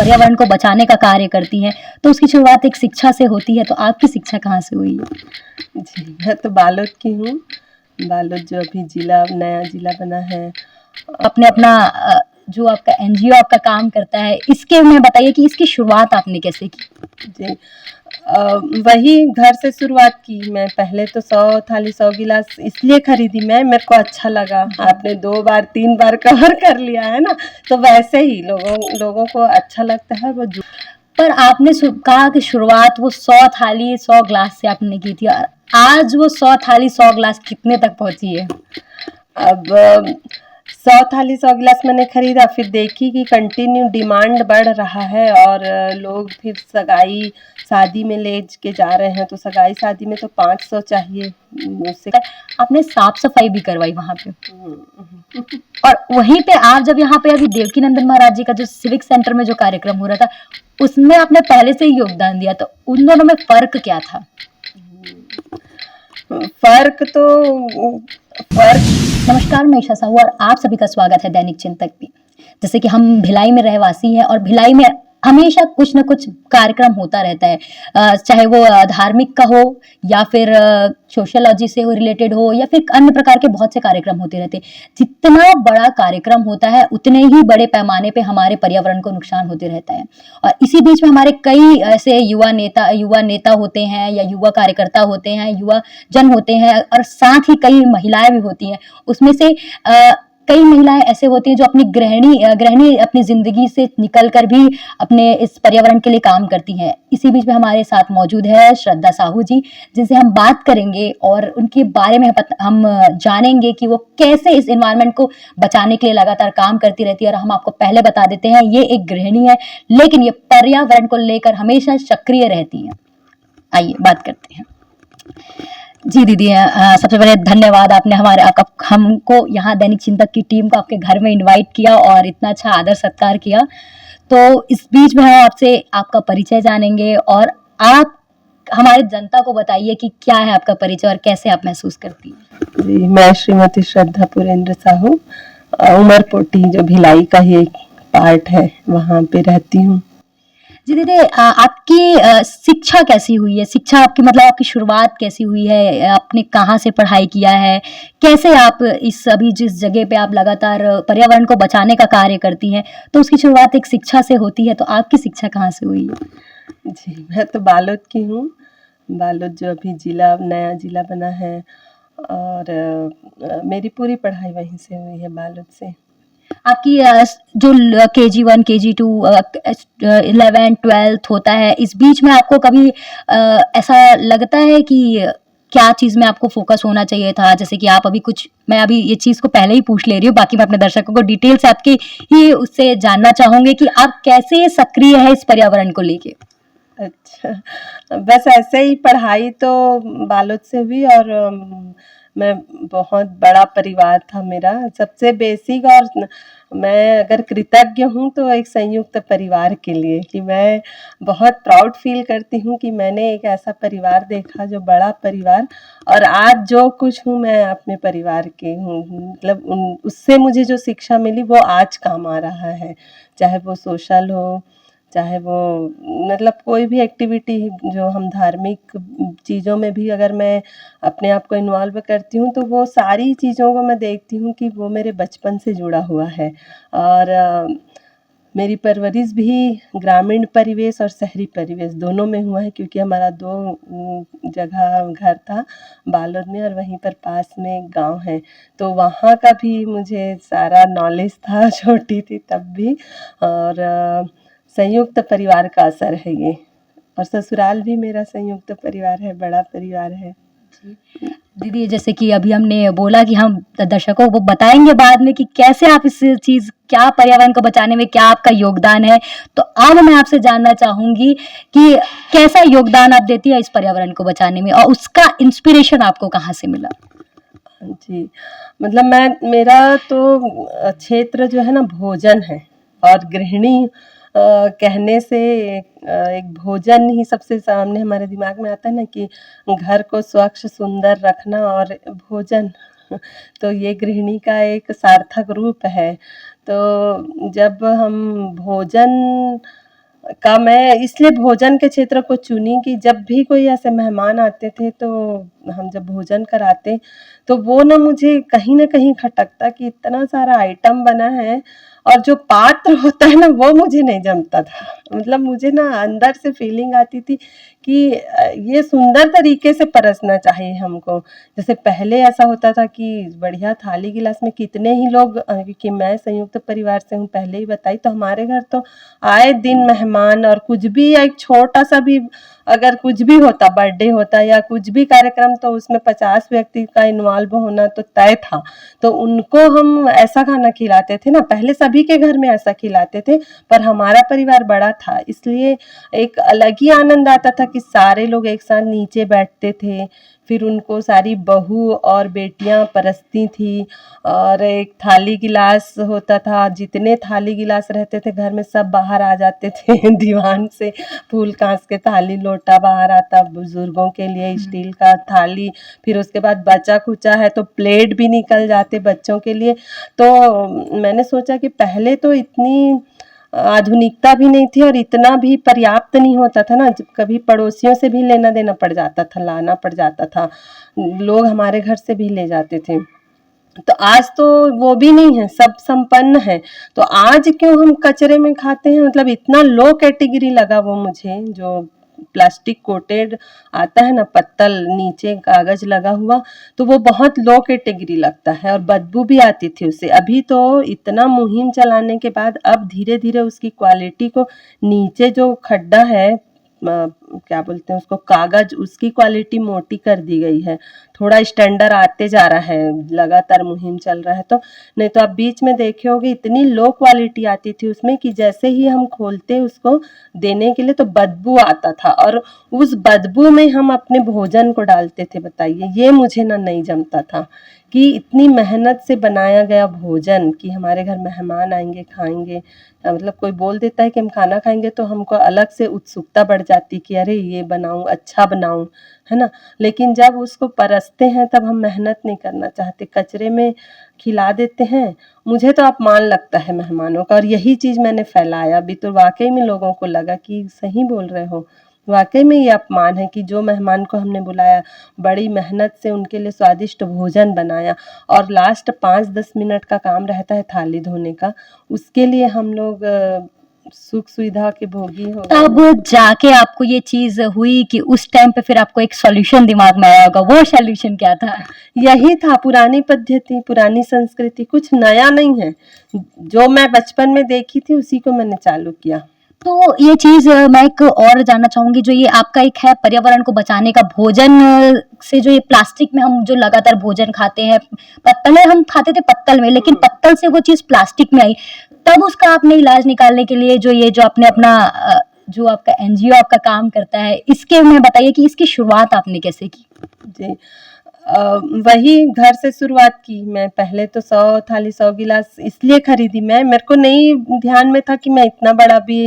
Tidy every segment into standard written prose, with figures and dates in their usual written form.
पर्यावरण को बचाने का कार्य करती हैं, तो उसकी शुरुआत एक शिक्षा से होती है। तो आपकी शिक्षा कहाँ से हुई है? जी, मैं तो बालोद की हूँ। बालोद जो अभी नया ज़िला बना है। आपने अपना जो आपका एनजीओ आपका काम करता है, इसके में बताइए कि इसकी शुरुआत आपने कैसे की? जी, वही घर से शुरुआत की। मैं पहले तो 100 थाली 100 गिलास इसलिए खरीदी मेरे को अच्छा लगा। आपने 2 बार 3 बार कवर कर लिया है ना, तो वैसे ही लोगों को अच्छा लगता है वो पर आपने कहा कि शुरुआत वो 100 थाली 100 ग्लास से आपने की थी, और आज वो 100 थाली 100 ग्लास कितने तक पहुंची है? अब 100 थाली 100 गिलास मैंने खरीदा, फिर देखी कि कंटिन्यू डिमांड बढ़ रहा है और लोग फिर सगाई शादी में ले के जा रहे हैं, तो सगाई शादी में तो 500 चाहिए। उससे आपने साफ सफाई भी करवाई वहां पे, और वहीं पे आप जब यहाँ पे अभी देवकी नंदन महाराज जी का जो सिविक सेंटर में जो कार्यक्रम हो रहा था, उसमें आपने पहले से ही योगदान दिया, तो उन दोनों में फर्क क्या था? नमस्कार, मैं ईशा साहू और आप सभी का स्वागत है दैनिक चिंतक में। जैसे कि हम भिलाई में रहवासी हैं और भिलाई में हमेशा कुछ न कुछ कार्यक्रम होता रहता है, चाहे वो धार्मिक का हो या फिर सोशियोलॉजी से रिलेटेड हो या फिर अन्य प्रकार के बहुत से कार्यक्रम होते रहते हैं। जितना बड़ा कार्यक्रम होता है उतने ही बड़े पैमाने पे हमारे पर्यावरण को नुकसान होते रहता है, और इसी बीच में हमारे कई ऐसे युवा नेता होते हैं या युवा कार्यकर्ता होते हैं, युवा जन होते हैं, और साथ ही कई महिलाएं भी होती हैं। उसमें से कई महिलाएं ऐसे होती हैं जो अपनी गृहिणी अपनी जिंदगी से निकलकर भी अपने इस पर्यावरण के लिए काम करती हैं। इसी बीच में हमारे साथ मौजूद है श्रद्धा साहू जी, जिनसे हम बात करेंगे और उनके बारे में हम जानेंगे कि वो कैसे इस एनवायरनमेंट को बचाने के लिए लगातार काम करती रहती है। और हम आपको पहले बता देते हैं, ये एक गृहिणी है, लेकिन ये पर्यावरण को लेकर हमेशा सक्रिय रहती है। आइए बात करते हैं। जी दीदी, सबसे पहले धन्यवाद, आपने हमको यहाँ दैनिक चिंतक की टीम को आपके घर में इनवाइट किया और इतना अच्छा आदर सत्कार किया। तो इस बीच में हम आपसे आपका परिचय जानेंगे, और आप हमारे जनता को बताइए कि क्या है आपका परिचय और कैसे आप महसूस करती हैं? जी, मैं श्रीमती श्रद्धा पुरेंद्र साहू, उमरपोटी जो भिलाई का ही एक पार्ट है, वहाँ पे रहती हूँ। जी दीदी, आपकी शिक्षा कैसी हुई है? शिक्षा आपकी मतलब आपकी शुरुआत कैसी हुई है? आपने कहाँ से पढ़ाई किया है? कैसे आप इस अभी जिस जगह पे आप लगातार पर्यावरण को बचाने का कार्य करती हैं, तो उसकी शुरुआत एक शिक्षा से होती है, तो आपकी शिक्षा कहाँ से हुई है? जी, मैं तो बालोद की हूँ। बालोद जो अभी नया ज़िला बना है, और मेरी पूरी पढ़ाई वहीं से हुई है, बालोद से। आपकी जो KG1 KG2 11 12th होता है, इस बीच में आपको कभी ऐसा लगता है कि क्या चीज़ में आपको फोकस होना चाहिए था? जैसे कि आप मैं अभी ये चीज़ को पहले ही पूछ ले रही हूँ, बाकी मैं अपने दर्शकों को डिटेल से आपकी ही उससे जानना चाहूँगी कि आप कैसे सक्रिय है इस पर्यावरण को लेके? अच्छा, बस ऐसे ही पढ़ाई तो बालोद से हुई, और मैं बहुत बड़ा परिवार था मेरा। सबसे बेसिक, और मैं अगर कृतज्ञ हूँ तो एक संयुक्त परिवार के लिए, कि मैं बहुत प्राउड फील करती हूँ कि मैंने एक ऐसा परिवार देखा जो बड़ा परिवार, और आज जो कुछ हूँ मैं अपने परिवार के हूँ। मतलब उससे मुझे जो शिक्षा मिली वो आज काम आ रहा है, चाहे वो सोशल हो, चाहे वो मतलब कोई भी एक्टिविटी जो हम धार्मिक चीज़ों में भी अगर मैं अपने आप को इन्वॉल्व करती हूँ, तो वो सारी चीज़ों को मैं देखती हूँ कि वो मेरे बचपन से जुड़ा हुआ है। और मेरी परवरिश भी ग्रामीण परिवेश और शहरी परिवेश दोनों में हुआ है, क्योंकि हमारा 2 जगह घर था, बालोद में और वहीं पर पास में एक गाँव है, तो वहाँ का भी मुझे सारा नॉलेज था छोटी थी तब भी। और संयुक्त परिवार का असर है ये, और ससुराल भी मेरा संयुक्त परिवार है, बड़ा परिवार है। दीदी, जैसे कि अभी हमने बोला कि हम दर्शकों को बताएंगे बाद में कि कैसे आप क्या पर्यावरण को बचाने में क्या आपका योगदान है। तो अब मैं आपसे जानना चाहूंगी कि कैसा योगदान आप देती है इस पर्यावरण को बचाने में, और उसका इंस्पिरेशन आपको कहाँ से मिला? जी, मतलब मेरा तो क्षेत्र जो है ना भोजन है, और गृहिणी कहने से एक भोजन ही सबसे सामने हमारे दिमाग में आता है ना, कि घर को स्वच्छ सुंदर रखना और भोजन तो ये गृहिणी का एक सार्थक रूप है। तो जब हम भोजन का मैं इसलिए भोजन के क्षेत्र को चुनी कि जब भी कोई ऐसे मेहमान आते थे तो हम जब भोजन कराते तो वो ना मुझे कहीं न कहीं खटकता कि इतना सारा आइटम बना है और जो पात्र होता है ना वो मुझे नहीं जमता था। मतलब मुझे ना अंदर से फीलिंग आती थी कि ये सुंदर तरीके से परोसना चाहिए हमको। जैसे पहले ऐसा होता था कि बढ़िया थाली गिलास में कितने ही लोग क्योंकि मैं संयुक्त परिवार से हूँ पहले ही बताई, तो हमारे घर तो आए दिन मेहमान और कुछ भी एक छोटा-सा भी अगर कुछ भी होता, बर्थडे होता या कुछ भी कार्यक्रम तो उसमें 50 व्यक्ति का इन्वॉल्व होना तो तय था। तो उनको हम ऐसा खाना खिलाते थे ना, पहले सभी के घर में ऐसा खिलाते थे, पर हमारा परिवार बड़ा था इसलिए एक अलग ही आनंद आता था कि सारे लोग एक साथ नीचे बैठते थे, फिर उनको सारी बहू और बेटियाँ परसती थी और एक थाली गिलास होता था, जितने थाली गिलास रहते थे घर में सब बाहर आ जाते थे दीवान से फूल कांस के थाली लोटा बाहर आता, बुजुर्गों के लिए स्टील का थाली, फिर उसके बाद बचा खुचा है तो प्लेट भी निकल जाते बच्चों के लिए। तो मैंने सोचा कि पहले तो इतनी आधुनिकता भी नहीं थी और इतना भी पर्याप्त नहीं होता था ना, जब कभी पड़ोसियों से भी लेना देना पड़ जाता था, लाना पड़ जाता था, लोग हमारे घर से भी ले जाते थे। तो आज तो वो भी नहीं है, सब संपन्न है। तो आज क्यों हम कचरे में खाते हैं, मतलब इतना लो कैटेगरी लगा वो मुझे, जो प्लास्टिक कोटेड आता है ना पत्तल नीचे कागज लगा हुआ, तो वो बहुत लो कैटेगरी लगता है और बदबू भी आती थी उससे। अभी तो इतना मुहिम चलाने के बाद अब धीरे धीरे उसकी क्वालिटी को, नीचे जो खड्डा है क्या बोलते हैं उसको, कागज, उसकी क्वालिटी मोटी कर दी गई है, थोड़ा स्टैंडर्ड आते जा रहा है, लगातार मुहिम चल रहा है। तो नहीं तो आप बीच में देखे होगे इतनी लो क्वालिटी आती थी उसमें कि जैसे ही हम खोलते उसको देने के लिए तो बदबू आता था और उस बदबू में हम अपने भोजन को डालते थे। बताइए, ये मुझे ना नहीं जमता था कि इतनी मेहनत से बनाया गया भोजन कि हमारे घर मेहमान आएंगे खाएंगे, मतलब कोई बोल देता है कि हम खाना खाएंगे तो हमको अलग से उत्सुकता बढ़ जाती कि अरे ये बनाऊं, अच्छा बनाऊं, है ना। लेकिन जब उसको परसते हैं तब हम मेहनत नहीं करना चाहते, कचरे में खिला देते हैं। मुझे तो अपमान लगता है मेहमानों का और यही चीज़ मैंने फैलाया। अभी तो वाकई में लोगों को लगा कि सही बोल रहे हो, वाकई में ये अपमान है कि जो मेहमान को हमने बुलाया, बड़ी मेहनत से उनके लिए स्वादिष्ट भोजन बनाया और लास्ट 5-10 मिनट का काम रहता है थाली धोने का, उसके लिए हम लोग सुख सुविधा के भोगी हो गए। तब जाके आपको ये चीज हुई कि उस टाइम पे फिर आपको एक सॉल्यूशन दिमाग में आया होगा, वो सॉल्यूशन क्या था? यही था, पुरानी पद्धति, पुरानी संस्कृति, कुछ नया नहीं है। जो मैं बचपन में देखी थी उसी को मैंने चालू किया। तो ये चीज मैं एक और जानना चाहूंगी, जो ये आपका एक है पर्यावरण को बचाने का, भोजन से जो ये प्लास्टिक में हम जो लगातार भोजन खाते हैं, पहले हम खाते थे पत्तल में, लेकिन पत्तल से वो चीज प्लास्टिक में आई, तब उसका आपने इलाज निकालने के लिए जो ये जो आपने अपना जो आपका एनजीओ आपका काम करता है, इसके में बताइए कि इसकी शुरुआत आपने कैसे की? जी। वही घर से शुरुआत की। मैं पहले तो 100 थाली 100 गिलास इसलिए खरीदी मैं, मेरे को नहीं ध्यान में था कि मैं इतना बड़ा भी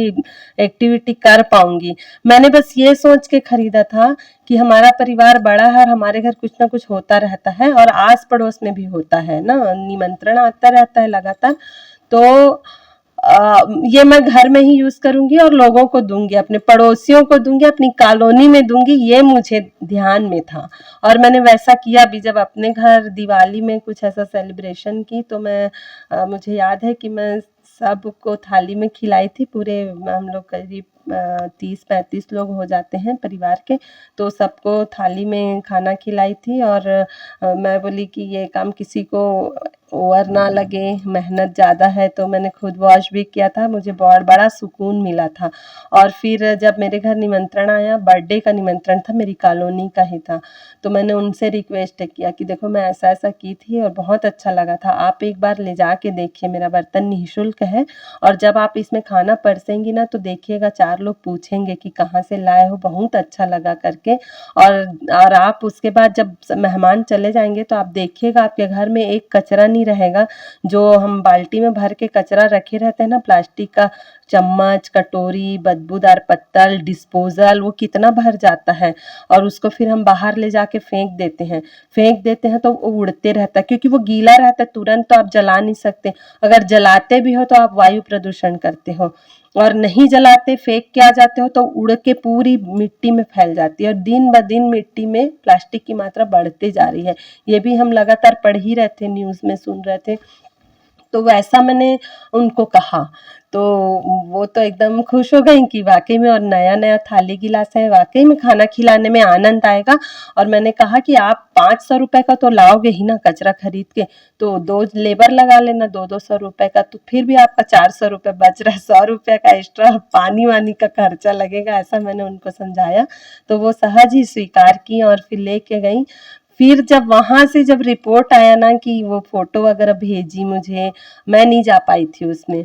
एक्टिविटी कर पाऊँगी। मैंने बस ये सोच के खरीदा था कि हमारा परिवार बड़ा है और हमारे घर कुछ ना कुछ होता रहता है और आस-पड़ोस में भी होता है ना, निमंत्रण आता रहता है लगातार। तो ये मैं घर में ही यूज़ करूँगी और लोगों को दूँगी, अपने पड़ोसियों को दूँगी, अपनी कॉलोनी में दूँगी, ये मुझे ध्यान में था। और मैंने वैसा किया भी, जब अपने घर दिवाली में कुछ ऐसा सेलिब्रेशन की तो मैं मुझे याद है कि मैं सबको थाली में खिलाई थी। पूरे हम लोग करीब 30-35 लोग हो जाते हैं परिवार के, तो सबको थाली में खाना खिलाई थी और मैं बोली कि ये काम किसी को ओवर ना लगे, मेहनत ज़्यादा है, तो मैंने खुद वॉश भी किया था, मुझे बहुत बड़ा सुकून मिला था। और फिर जब मेरे घर निमंत्रण आया, बर्थडे का निमंत्रण था, मेरी कॉलोनी का ही था, तो मैंने उनसे रिक्वेस्ट किया कि देखो मैं ऐसा-ऐसा की थी और बहुत अच्छा लगा था, आप एक बार ले जाके देखिए, मेरा बर्तन निःशुल्क है और जब आप इसमें खाना परसेंगी ना तो देखिएगा 4 लोग पूछेंगे कि कहाँ से लाए हो, बहुत अच्छा लगा करके। और आप उसके बाद जब मेहमान चले जाएँगे तो आप देखिएगा आपके घर में एक कचरा नहीं रहेगा। जो हम बाल्टी में भर के कचरा रखे रहते हैं ना, प्लास्टिक का चम्मच, कटोरी, बदबूदार पत्तल, डिस्पोज़ल, वो कितना भर जाता है और उसको फिर हम बाहर ले जाके फेंक देते हैं तो वो उड़ते रहता है, क्योंकि वो गीला रहता है, तुरंत तो आप जला नहीं सकते। अगर जलाते भी हो तो आप वायु प्रदूषण करते हो। और नहीं जलाते, फेंक के आ जाते हो तो उड़ के पूरी मिट्टी में फैल जाती है और दिन ब दिन मिट्टी में प्लास्टिक की मात्रा बढ़ते जा रही है। ये भी हम लगातार पढ़ ही रहे थे, न्यूज़ में सुन रहे थे। तो वैसा मैंने उनको कहा, तो वो तो एकदम खुश हो गई कि वाक़ई में, और नया-नया थाली गिलास है, वाक़ई में खाना खिलाने में आनंद आएगा। और मैंने कहा कि आप 500 रुपए का तो लाओगे ही ना कचरा खरीद के, तो 2 लेबर लगा लेना 200-200 रुपए का, तो फिर भी आपका 400 रुपए बच रहा है, 100 रुपए का एक्स्ट्रा पानी-वानी का खर्चा लगेगा, ऐसा मैंने उनको समझाया। तो वो सहज ही स्वीकार की और फिर लेके गईं। फिर जब वहाँ से जब रिपोर्ट आया ना कि वो फ़ोटो वगैरह भेजी मुझे, मैं नहीं जा पाई थी उसमें।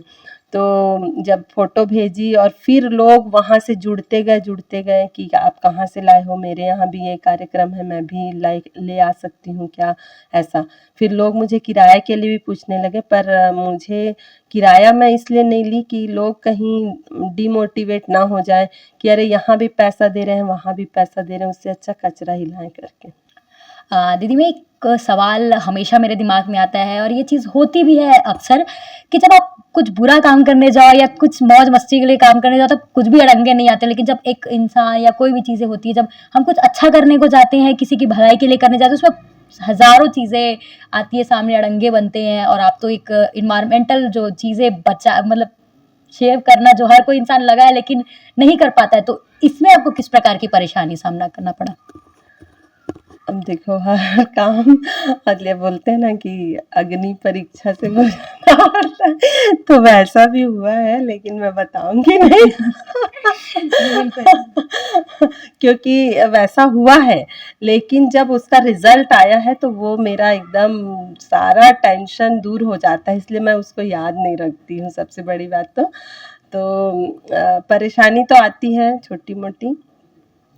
तो जब फ़ोटो भेजी और फिर लोग वहाँ से जुड़ते गए कि आप कहाँ से लाए हो, मेरे यहाँ भी ये कार्यक्रम है, मैं भी ले आ सकती हूँ क्या, ऐसा। फिर लोग मुझे किराए के लिए भी पूछने लगे, पर मुझे किराया मैं इसलिए नहीं ली कि लोग कहीं डिमोटिवेट ना हो जाए कि अरे यहाँ भी पैसा दे रहे हैं, वहाँ भी पैसा दे रहे हैं, उससे अच्छा कचरा ही लाएँ करके। दीदी मैं एक सवाल हमेशा मेरे दिमाग में आता है और ये चीज़ होती भी है अक्सर कि जब आप कुछ बुरा काम करने जाओ या कुछ मौज मस्ती के लिए काम करने जाओ तो कुछ भी अड़ंगे नहीं आते, लेकिन जब एक इंसान या कोई भी चीज़ें होती है, जब हम कुछ अच्छा करने को जाते हैं, किसी की भलाई के लिए करने जाते हैं, उसमें हज़ारों चीज़ें आती है सामने, अड़ंगे बनते हैं और आप तो एक एनवायरमेंटल जो चीज़ें बचा मतलब सेव करना जो हर कोई इंसान लगा है लेकिन नहीं कर पाता है, तो इसमें आपको किस प्रकार की परेशानी सामना करना पड़ा? अब देखो हर काम मतलब बोलते हैं ना कि अग्नि परीक्षा से गुजरना पड़ता है, तो वैसा भी हुआ है, लेकिन मैं बताऊंगी नहीं क्योंकि वैसा हुआ है, लेकिन जब उसका रिजल्ट आया है तो वो मेरा एकदम सारा टेंशन दूर हो जाता है, इसलिए मैं उसको याद नहीं रखती हूँ। सबसे बड़ी बात तो परेशानी तो आती है छोटी मोटी,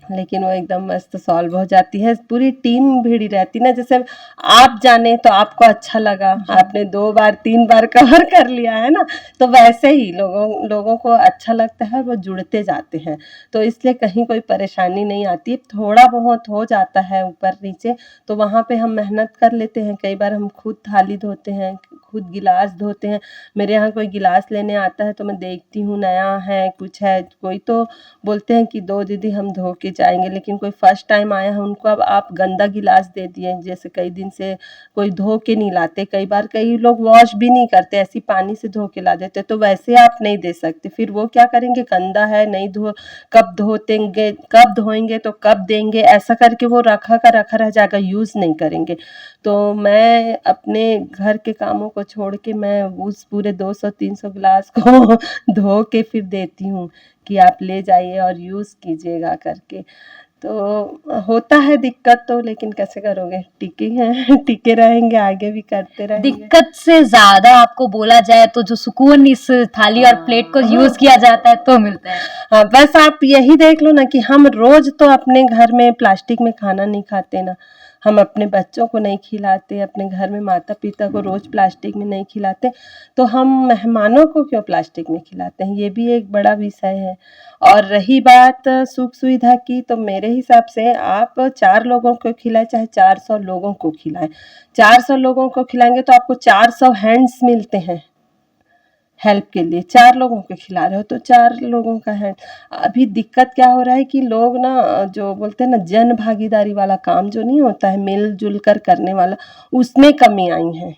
लेकिन वो एकदम मस्त सॉल्व हो जाती है। पूरी टीम भिड़ी रहती ना, जैसे आप जाने तो आपको अच्छा लगा, आपने 2 बार 3 बार कवर कर लिया है ना, तो वैसे ही लोगों लोगों को अच्छा लगता है, वो जुड़ते जाते हैं। तो इसलिए कहीं कोई परेशानी नहीं आती, थोड़ा बहुत हो जाता है ऊपर नीचे, तो वहाँ पे हम मेहनत कर लेते हैं। कई बार हम खुद थाली धोते हैं, खुद गिलास धोते हैं। मेरे यहाँ कोई गिलास लेने आता है तो मैं देखती हूँ नया है, कुछ है, कोई तो बोलते हैं कि दो दीदी हम धो के जाएंगे, लेकिन कोई फर्स्ट टाइम आया है उनको अब आप गंदा गिलास दे दिए, जैसे कई दिन से कोई धो के नहीं लाते, कई बार कई लोग वॉश भी नहीं करते, ऐसी पानी से धो के ला देते, तो वैसे आप नहीं दे सकते। फिर वो क्या करेंगे, गंदा है नहीं धो, कब धोतेंगे, कब धोएंगे तो कब देंगे, ऐसा करके वो रखा का रखा रह जाएगा, यूज़ नहीं करेंगे। तो मैं अपने घर के कामों को छोड़ के मैं उस पूरे 200-300 गिलास को धो के फिर देती हूँ कि आप ले जाइए और यूज़ कीजिएगा करके। तो होता है दिक्कत तो, लेकिन कैसे करोगे, टिके हैं टिके रहेंगे, आगे भी करते रहेंगे। दिक्कत से ज़्यादा आपको बोला जाए तो जो सुकून इस थाली और प्लेट को यूज़ किया जाता है तो मिलता है। हाँ, बस आप यही देख लो ना कि हम रोज़ तो अपने घर में प्लास्टिक में खाना नहीं खाते ना, हम अपने बच्चों को नहीं खिलाते, अपने घर में माता-पिता को रोज़ प्लास्टिक में नहीं खिलाते, तो हम मेहमानों को क्यों प्लास्टिक में खिलाते हैं, ये भी एक बड़ा विषय है। और रही बात सुख-सुविधा की, तो मेरे हिसाब से आप 4 लोगों को खिलाएँ चाहे 400 लोगों को खिलाएँ, 400 लोगों को खिलाएँगे तो आपको 400 हैंड्स मिलते हैं हेल्प के लिए, 4 लोगों को खिला रहे हो तो 4 लोगों का है। अभी दिक्कत क्या हो रहा है कि लोग ना जो बोलते हैं ना जन भागीदारी वाला काम जो नहीं होता है, मिल-जुल कर करने वाला, उसमें कमी आई है।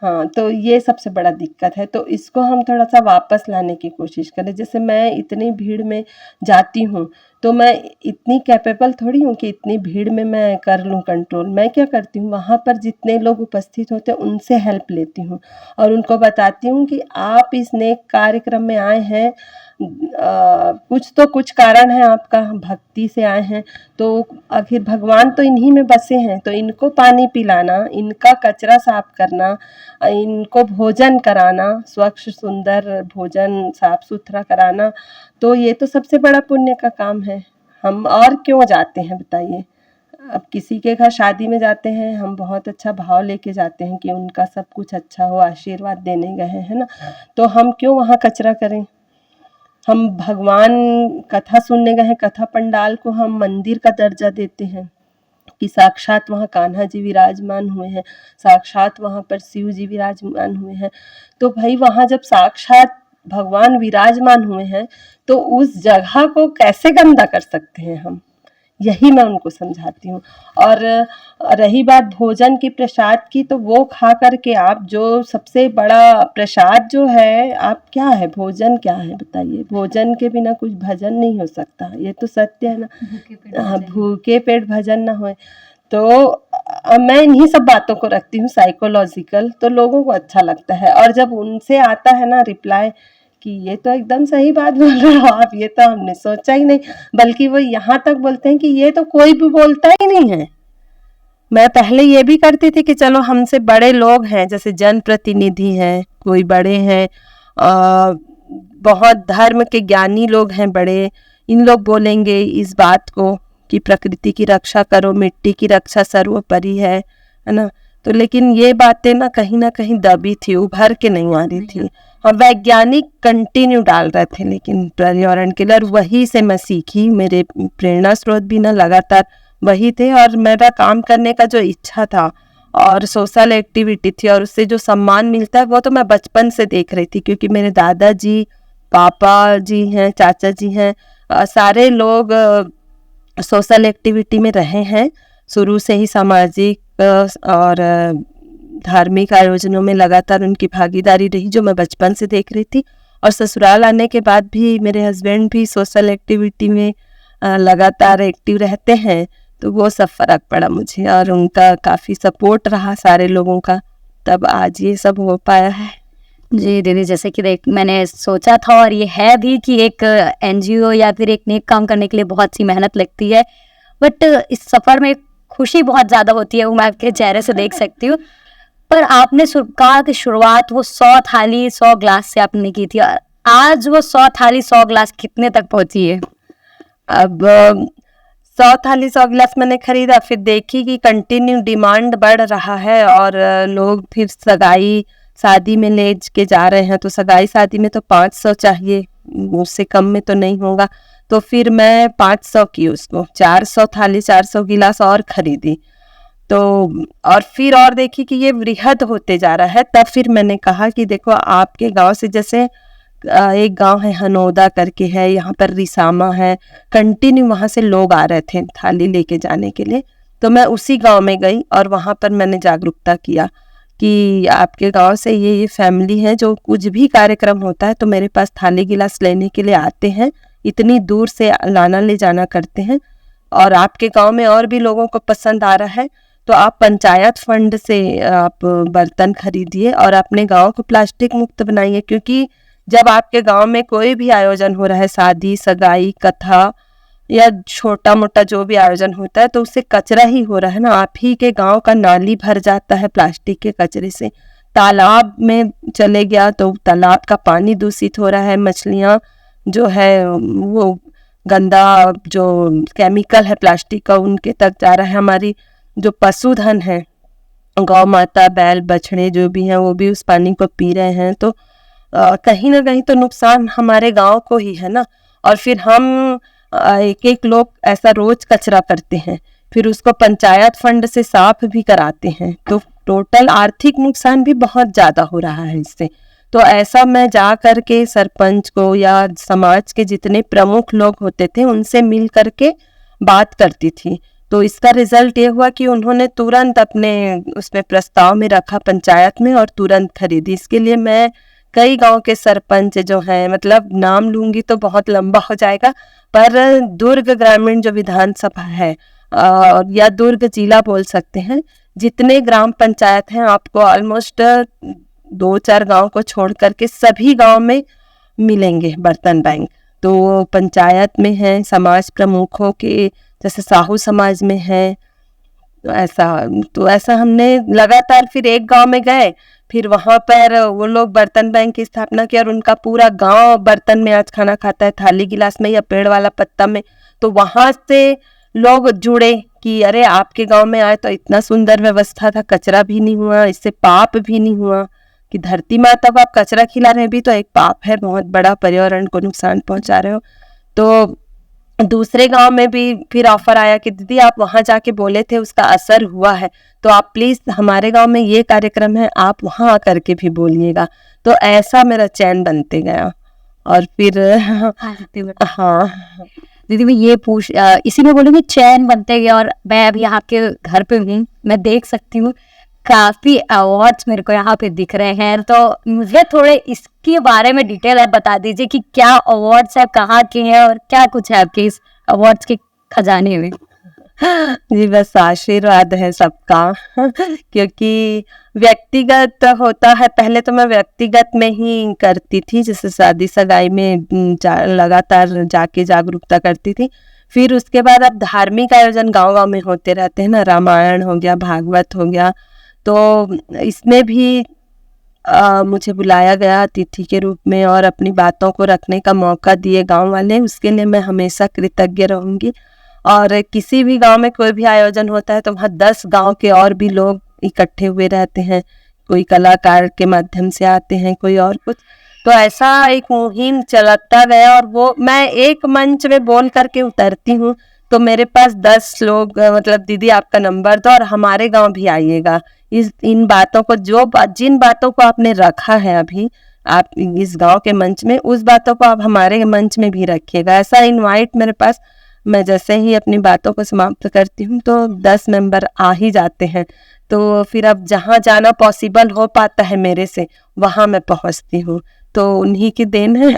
हाँ, तो ये सबसे बड़ा दिक्कत है, तो इसको हम थोड़ा-सा वापस लाने की कोशिश करें। जैसे मैं इतनी भीड़ में जाती हूँ, तो मैं इतनी कैपेबल थोड़ी हूँ कि इतनी भीड़ में मैं कर लूँ कंट्रोल। मैं क्या करती हूँ, वहाँ पर जितने लोग उपस्थित होते हैं, उनसे हेल्प लेती हूँ और उनको बताती हूँ कि आप इस नेक कार्यक्रम में आए हैं, कुछ तो कुछ कारण है आपका, भक्ति से आए हैं, तो आखिर भगवान तो इन्हीं में बसे हैं, तो इनको पानी पिलाना, इनका कचरा साफ करना, इनको भोजन कराना, स्वच्छ सुंदर भोजन साफ सुथरा कराना, तो ये तो सबसे बड़ा पुण्य का काम है। हम और क्यों जाते हैं बताइए। अब किसी के घर शादी में जाते हैं, हम बहुत अच्छा भाव लेके जाते हैं कि उनका सब कुछ अच्छा हो, आशीर्वाद देने गए हैं, है ना, तो हम क्यों वहाँ कचरा करें। हम भगवान कथा सुनने गए हैं, कथा पंडाल को हम मंदिर का दर्जा देते हैं कि साक्षात वहाँ कान्हा जी विराजमान हुए हैं, साक्षात वहाँ पर शिव जी विराजमान हुए हैं, तो भाई वहाँ जब साक्षात भगवान विराजमान हुए हैं, तो उस जगह को कैसे गंदा कर सकते हैं हम, यही मैं उनको समझाती हूँ। और रही बात भोजन की, प्रसाद की, तो वो खा करके आप जो सबसे बड़ा प्रसाद जो है, आप क्या है, भोजन क्या है बताइए, भोजन के बिना कुछ भजन नहीं हो सकता, ये तो सत्य है ना। हाँ, भूखे पेट भजन ना होए। तो मैं इन्हीं सब बातों को रखती हूँ साइकोलॉजिकल, तो लोगों को अच्छा लगता है। और जब उनसे आता है ना रिप्लाई कि ये तो एकदम सही बात बोल रहे हो आप, ये तो हमने सोचा ही नहीं, बल्कि वो यहाँ तक बोलते हैं कि ये तो कोई भी बोलता ही नहीं है। मैं पहले ये भी करती थी कि चलो हमसे बड़े लोग हैं, जैसे जनप्रतिनिधि हैं, कोई बड़े हैं, बहुत धर्म के ज्ञानी लोग हैं बड़े, इन लोग बोलेंगे इस बात को कि प्रकृति की रक्षा करो, मिट्टी की रक्षा सर्वोपरि है ना। तो लेकिन ये बातें ना कहीं दबी थी, उभर के नहीं आ रही थी। और वैज्ञानिक कंटिन्यू डाल रहे थे लेकिन पर्यावरण के लिए, और वही से मैं सीखी, मेरे प्रेरणा स्रोत भी ना लगातार वही थे। और मेरा काम करने का जो इच्छा था और सोशल एक्टिविटी थी और उससे जो सम्मान मिलता है, वो तो मैं बचपन से देख रही थी, क्योंकि मेरे दादाजी, पापा जी हैं, चाचा जी हैं, सारे लोग सोशल एक्टिविटी में रहे हैं शुरू से ही। सामाजिक और धार्मिक आयोजनों में लगातार उनकी भागीदारी रही, जो मैं बचपन से देख रही थी। और ससुराल आने के बाद भी मेरे हस्बैंड भी सोशल एक्टिविटी में लगातार एक्टिव रहते हैं, तो वो सब फर्क पड़ा मुझे, और उनका काफ़ी सपोर्ट रहा सारे लोगों का, तब आज ये सब हो पाया है। जी दीदी, जैसे कि देख मैंने सोचा था और ये है भी कि एक एनजीओ या फिर एक नेक काम करने के लिए बहुत सी मेहनत लगती है, बट इस सफ़र में खुशी बहुत ज़्यादा होती है, वो मैं आपके चेहरे से देख सकती हूँ। पर आपने कहा कि शुरुआत वो 100 थाली 100 ग्लास से आपने की थी, और आज वो 100 थाली 100 ग्लास कितने तक पहुंची है? अब 100 थाली 100 गिलास मैंने खरीदा, फिर देखी कि कंटिन्यू डिमांड बढ़ रहा है, और लोग फिर सगाई शादी में ले के जा रहे हैं, तो सगाई शादी में तो 500 चाहिए, उससे कम में तो नहीं होगा। तो फिर मैं 500 की उसको 400 थाली 400 गिलास और खरीदी। तो और फिर और देखी कि ये वृहद होते जा रहा है, तब फिर मैंने कहा कि देखो आपके गांव से, जैसे एक गांव है हनोदा करके है, यहाँ पर रिसामा है, कंटिन्यू वहाँ से लोग आ रहे थे थाली लेके जाने के लिए। तो मैं उसी गांव में गई और वहाँ पर मैंने जागरूकता किया कि आपके गांव से ये फैमिली है, जो कुछ भी कार्यक्रम होता है तो मेरे पास थाली गिलास लेने के लिए आते हैं, इतनी दूर से लाना ले जाना करते हैं, और आपके गांव में और भी लोगों को पसंद आ रहा है, तो आप पंचायत फंड से आप बर्तन खरीदिए और अपने गांव को प्लास्टिक मुक्त बनाइए। क्योंकि जब आपके गांव में कोई भी आयोजन हो रहा है, शादी, सगाई, कथा या छोटा मोटा जो भी आयोजन होता है, तो उससे कचरा ही हो रहा है ना। आप ही के गांव का नाली भर जाता है प्लास्टिक के कचरे से, तालाब में चले गया तो तालाब का पानी दूषित हो रहा है, मछलियाँ जो है वो गंदा जो केमिकल है प्लास्टिक का उनके तक जा रहा है। हमारी जो पशुधन है, गौ माता, बैल बछड़े जो भी हैं, वो भी उस पानी को पी रहे हैं। तो कहीं ना कहीं तो नुकसान हमारे गांव को ही है ना। और फिर हम एक एक लोग ऐसा रोज कचरा करते हैं, फिर उसको पंचायत फंड से साफ भी कराते हैं, तो टोटल आर्थिक नुकसान भी बहुत ज़्यादा हो रहा है इससे। तो ऐसा मैं जा कर के सरपंच को या समाज के जितने प्रमुख लोग होते थे उनसे मिल करके बात करती थी। तो इसका रिजल्ट ये हुआ कि उन्होंने तुरंत अपने उसमें प्रस्ताव में रखा पंचायत में, और तुरंत खरीदी। इसके लिए मैं कई गांव के सरपंच जो हैं, मतलब नाम लूंगी तो बहुत लंबा हो जाएगा, पर दुर्ग ग्रामीण जो विधानसभा है या दुर्ग जिला बोल सकते हैं, जितने ग्राम पंचायत हैं, आपको ऑलमोस्ट 2-4 गांव को छोड़ करके सभी गांव में मिलेंगे बर्तन बैंक। तो पंचायत में है, समाज प्रमुखों के जैसे साहू समाज में है, तो ऐसा हमने लगातार फिर एक गांव में गए, फिर वहां पर वो लोग बर्तन बैंक की स्थापना की, और उनका पूरा गांव बर्तन में आज खाना खाता है, थाली गिलास में या पेड़ वाला पत्ता में। तो वहां से लोग जुड़े कि अरे आपके गांव में आए तो इतना सुंदर व्यवस्था था, कचरा भी नहीं हुआ, इससे पाप भी नहीं हुआ कि धरती माता को आप कचरा खिला रहे भी तो एक पाप है, बहुत बड़ा पर्यावरण को नुकसान पहुंचा रहे हो। तो दूसरे गांव में भी फिर ऑफर आया कि दीदी आप वहां जाके बोले थे, उसका असर हुआ है, तो आप प्लीज हमारे गांव में ये कार्यक्रम है, आप वहां आकर के भी बोलिएगा। तो ऐसा मेरा चैन बनते गया। और फिर हाँ दीदी मैं ये इसी में बोलूंगी चैन बनते गया। और मैं अभी यहाँ के घर पे हूँ, मैं देख सकती हूँ काफी अवार्ड्स मेरे को यहाँ पे दिख रहे हैं। तो मुझे थोड़े इसके बारे में डिटेल आप बता दीजिए कि क्या अवार्ड्स है, कहाँ के हैं और क्या कुछ है आपके इस अवार्ड्स के खजाने में। जी बस आशीर्वाद है सबका क्योंकि व्यक्तिगत होता है। पहले तो मैं व्यक्तिगत में ही करती थी, जैसे शादी सगाई में लगातार जाके जागरूकता करती थी। फिर उसके बाद अब धार्मिक आयोजन गांव-गांव में होते रहते हैं ना, रामायण हो गया, भागवत हो गया, तो इसमें भी मुझे बुलाया गया अतिथि के रूप में और अपनी बातों को रखने का मौका दिए गांव वाले, उसके लिए मैं हमेशा कृतज्ञ रहूंगी। और किसी भी गांव में कोई भी आयोजन होता है तो वहाँ 10 गांव के और भी लोग इकट्ठे हुए रहते हैं, कोई कलाकार के माध्यम से आते हैं, कोई और कुछ। तो ऐसा एक मुहिम चलता गया और वो मैं एक मंच में बोल करके उतरती हूँ तो मेरे पास 10 लोग मतलब दीदी आपका नंबर दो और हमारे गांव भी आइएगा। इन बातों को जिन बातों को आपने रखा है अभी आप इस गांव के मंच में, उस बातों को आप हमारे मंच में भी रखिएगा। ऐसा इनवाइट मेरे पास, मैं जैसे ही अपनी बातों को समाप्त करती हूँ तो 10 मेंबर आ ही जाते हैं। तो फिर अब जहाँ जाना पॉसिबल हो पाता है मेरे से, वहाँ मैं पहुँचती हूँ, तो उन्हीं की देन है।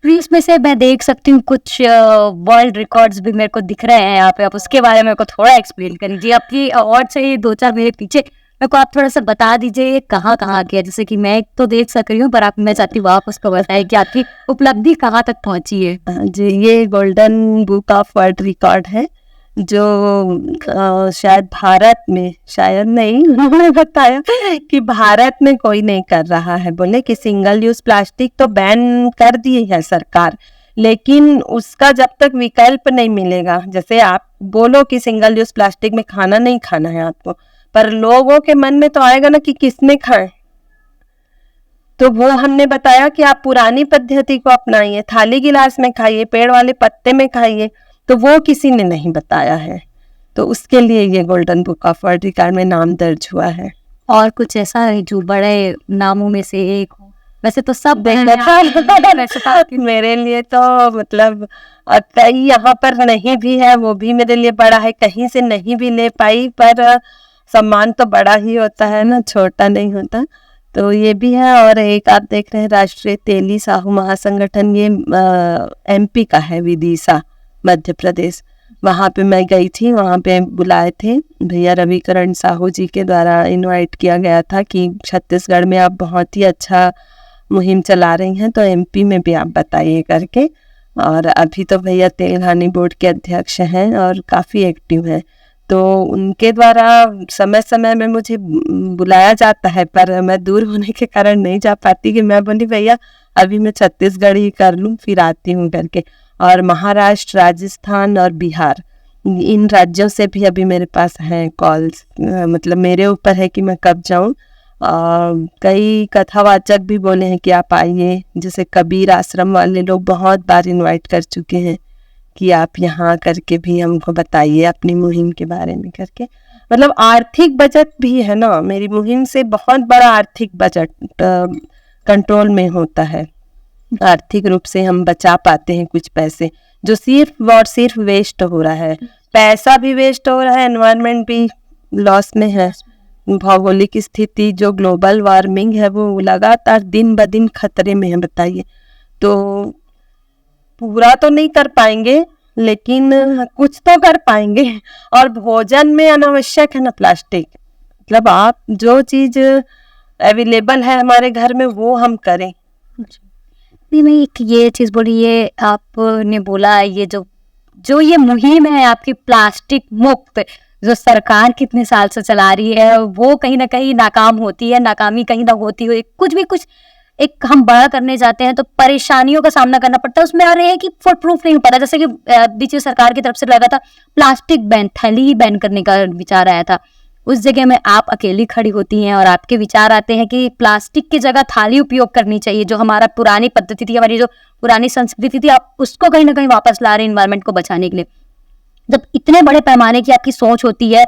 इसमें से मैं देख सकती हूँ कुछ वर्ल्ड रिकॉर्ड्स भी मेरे को दिख रहे हैं यहाँ पे, आप उसके बारे में मेरे को थोड़ा एक्सप्लेन करिए। आपकी अवार्ड से ही 2-4 मेरे पीछे मेरे को आप थोड़ा सा बता दीजिए ये कहाँ कहाँ किया, जैसे कि मैं तो देख सक रही हूँ पर मैं चाहती हूँ आप उसको बताएं कि आपकी उपलब्धि कहाँ तक पहुँची है। जी ये golden book of world record है जो शायद भारत में, शायद नहीं, उन्होंने बताया कि भारत में कोई नहीं कर रहा है। बोले कि सिंगल यूज प्लास्टिक तो बैन कर दी है सरकार, लेकिन उसका जब तक विकल्प नहीं मिलेगा, जैसे आप बोलो कि सिंगल यूज प्लास्टिक में खाना नहीं खाना है आपको, पर लोगों के मन में तो आएगा ना कि किसमें खाएं। तो वो हमने बताया कि आप पुरानी पद्धति को अपनाइए, थाली गिलास में खाइए, पेड़ वाले पत्ते में खाइए, तो वो किसी ने नहीं बताया है। तो उसके लिए ये golden book of world record में नाम दर्ज हुआ है। और कुछ ऐसा है जो बड़े नामों में से एक हो? वैसे तो सब मेरे लिए तो मतलब कई यहाँ पर नहीं भी है, वो भी मेरे लिए बड़ा है, कहीं से नहीं भी ले पाई, पर सम्मान तो बड़ा ही होता है ना, छोटा नहीं होता। तो ये भी है। और एक आप देख रहे हैं राष्ट्रीय तेली साहू महासंगठन, ये MP का है, विदिशा मध्य प्रदेश, वहाँ पे मैं गई थी। वहाँ पे बुलाए थे भैया रविकरण साहू जी के द्वारा, इनवाइट किया गया था कि छत्तीसगढ़ में आप बहुत ही अच्छा मुहिम चला रही हैं, तो MP में भी आप बताइए करके। और अभी तो भैया तेलहानी बोर्ड के अध्यक्ष हैं और काफ़ी एक्टिव हैं, तो उनके द्वारा समय समय में मुझे बुलाया जाता है, पर मैं दूर होने के कारण नहीं जा पाती। कि मैं बोली भैया अभी मैं छत्तीसगढ़ ही कर लूँ, फिर आती हूँ करके। और महाराष्ट्र, राजस्थान और बिहार, इन राज्यों से भी अभी मेरे पास हैं कॉल्स, मतलब मेरे ऊपर है कि मैं कब जाऊँ। कई कथावाचक भी बोले हैं कि आप आइए, जैसे कबीर आश्रम वाले लोग बहुत बार इनवाइट कर चुके हैं कि आप यहाँ करके भी हमको बताइए अपनी मुहिम के बारे में करके। मतलब आर्थिक बचत भी है ना, मेरी मुहिम से बहुत बड़ा आर्थिक बचत कंट्रोल में होता है। आर्थिक रूप से हम बचा पाते हैं कुछ पैसे, जो सिर्फ और सिर्फ वेस्ट हो रहा है, पैसा भी वेस्ट हो रहा है, एनवायरनमेंट भी लॉस में है। भौगोलिक स्थिति जो ग्लोबल वार्मिंग है वो लगातार दिन ब दिन खतरे में है, बताइए। तो पूरा तो नहीं कर पाएंगे लेकिन कुछ तो कर पाएंगे। और भोजन में अनावश्यक है ना प्लास्टिक, मतलब आप जो चीज अवेलेबल है हमारे घर में वो हम करें। नहीं मैं एक ये चीज़ बोली, ये आपने बोला ये जो ये मुहिम है आपकी प्लास्टिक मुक्त, जो सरकार कितने साल से चला रही है, वो कहीं ना कहीं नाकाम होती है, नाकामी कहीं ना होती है। कुछ एक हम बड़ा करने जाते हैं तो परेशानियों का सामना करना पड़ता है उसमें। और ये है कि फुट प्रूफ नहीं हो पाता, जैसे कि बीच में सरकार की तरफ से लगा था प्लास्टिक बैन, थैली ही बैन करने का विचार आया था, उस जगह में आप अकेली खड़ी होती हैं और आपके विचार आते हैं कि प्लास्टिक की जगह थाली उपयोग करनी चाहिए। जो हमारा पुरानी पद्धति थी, हमारी जो पुरानी संस्कृति थी, आप उसको कहीं ना कहीं वापस ला रहे हैं इन्वायरमेंट को बचाने के लिए। जब इतने बड़े पैमाने की आपकी सोच होती है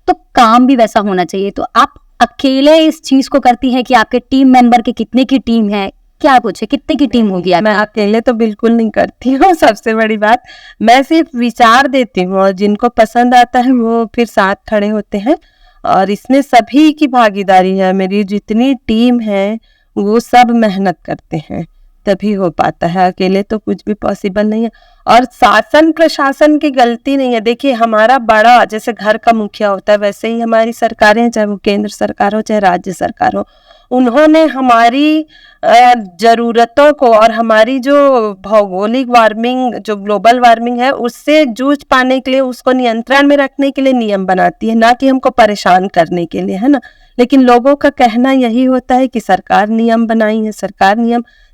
तो काम भी वैसा होना चाहिए। तो आप अकेले इस चीज को करती हैं कि आपके टीम मेंबर के कितने की टीम है, क्या पूछे, कितने की टीम होगी मैं आपकी? अकेले तो बिल्कुल नहीं करती हूँ। सबसे बड़ी बात, मैं सिर्फ विचार देती हूँ और जिनको पसंद आता है वो फिर साथ खड़े होते हैं। और इसमें सभी की भागीदारी है, मेरी जितनी टीम है वो सब मेहनत करते हैं, तभी हो पाता है। अकेले तो कुछ भी पॉसिबल नहीं है। और शासन प्रशासन की गलती नहीं है। देखिए, हमारा बड़ा जैसे घर का मुखिया होता है, वैसे ही हमारी सरकारें, चाहे वो केंद्र सरकार हो चाहे राज्य सरकार हो, उन्होंने हमारी जरूरतों को और हमारी जो भौगोलिक वार्मिंग, जो ग्लोबल वार्मिंग है, उससे जूझ पाने के लिए, उसको नियंत्रण में रखने के लिए नियम बनाती है, ना कि हमको परेशान करने के लिए, है ना। लेकिन लोगों का कहना यही होता है कि सरकार नियम बनाई है,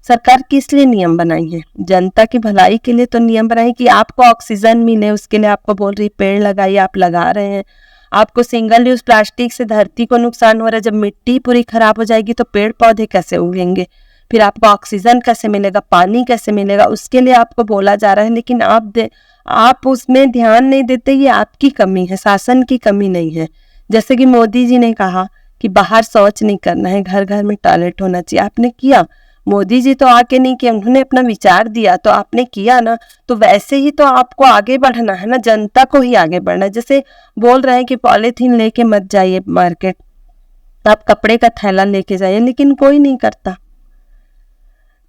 सरकार किस लिए नियम बनाई है? जनता की भलाई के लिए तो नियम बनाई कि आपको ऑक्सीजन मिले, उसके लिए आपको बोल रही पेड़ लगाइए, आप लगा रहे हैं। आपको सिंगल यूज प्लास्टिक से धरती को नुकसान हो रहा है, जब मिट्टी पूरी खराब हो जाएगी तो पेड़ पौधे कैसे उगेंगे? फिर आपको ऑक्सीजन कैसे मिलेगा, पानी कैसे मिलेगा? उसके लिए आपको बोला जा रहा है, लेकिन आप उसमें ध्यान नहीं देते। ये आपकी कमी है, शासन की कमी नहीं है। जैसे कि मोदी जी ने कहा कि बाहर शौच नहीं करना है, घर घर में टॉयलेट होना चाहिए, आपने किया। मोदी जी तो आके नहीं किया, उन्होंने अपना विचार दिया तो आपने किया ना। तो वैसे ही तो आपको आगे बढ़ना है ना, जनता को ही आगे बढ़ना है। जैसे बोल रहे हैं कि पॉलीथीन लेके मत जाइए मार्केट, आप कपड़े का थैला लेके जाइए, लेकिन कोई नहीं करता।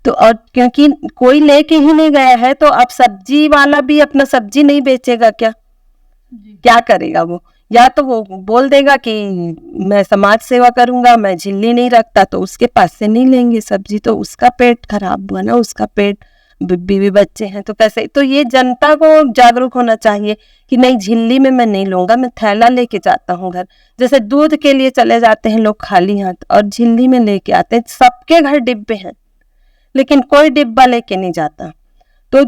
तो और क्योंकि कोई लेके ही नहीं गया है, तो अब सब्जी वाला भी अपना सब्जी नहीं बेचेगा क्या करेगा वो? या तो वो बोल देगा कि मैं समाज सेवा करूंगा, मैं झिल्ली नहीं रखता, तो उसके पास से नहीं लेंगे सब्जी, तो उसका पेट खराब हुआ ना, उसका पेट, बीवी बच्चे हैं तो कैसे? तो ये जनता को जागरूक होना चाहिए कि नहीं, झिल्ली में मैं नहीं लूंगा, मैं थैला लेके जाता हूँ घर। जैसे दूध के लिए चले जाते हैं लोग खाली हाथ और झिल्ली में लेके आते हैं। सबके घर डिब्बे हैं, लेकिन कोई डिब्बा लेके नहीं जाता। तो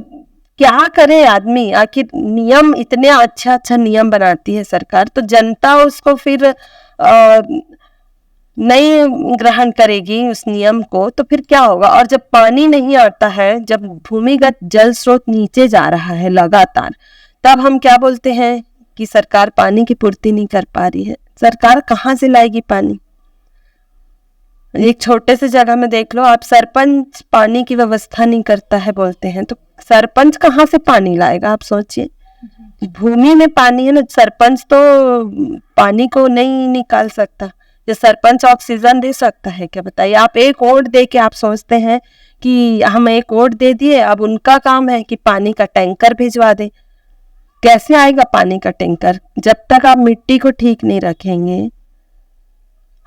क्या करे आदमी? आखिर नियम इतने अच्छा नियम बनाती है सरकार, तो जनता उसको फिर नहीं ग्रहण करेगी उस नियम को, तो फिर क्या होगा? और जब पानी नहीं आता है, जब भूमिगत जल स्रोत नीचे जा रहा है लगातार, तब हम क्या बोलते हैं कि सरकार पानी की पूर्ति नहीं कर पा रही है। सरकार कहाँ से लाएगी पानी? एक छोटे से जगह में देख लो आप, सरपंच पानी की व्यवस्था नहीं करता है बोलते हैं, तो सरपंच कहाँ से पानी लाएगा? आप सोचिए, भूमि में पानी है ना, सरपंच तो पानी को नहीं निकाल सकता। ये सरपंच ऑक्सीजन दे सकता है क्या? बताइए। आप एक वोट दे के आप सोचते हैं कि हम एक वोट दे दिए, अब उनका काम है कि पानी का टैंकर भिजवा दे। कैसे आएगा पानी का टैंकर जब तक आप मिट्टी को ठीक नहीं रखेंगे?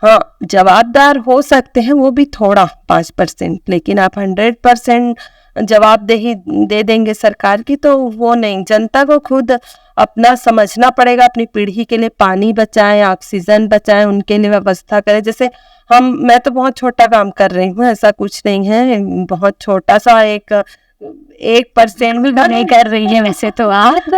हाँ, जवाबदार हो सकते हैं वो भी थोड़ा 5%, लेकिन आप 100% जवाबदेही दे देंगे सरकार की, तो वो नहीं। जनता को खुद अपना समझना पड़ेगा, अपनी पीढ़ी के लिए पानी बचाएं, ऑक्सीजन बचाएं, उनके लिए व्यवस्था करें। जैसे मैं तो बहुत छोटा काम कर रही हूँ, ऐसा कुछ नहीं है, बहुत छोटा सा 1% भी नहीं कर रही है वैसे तो आप।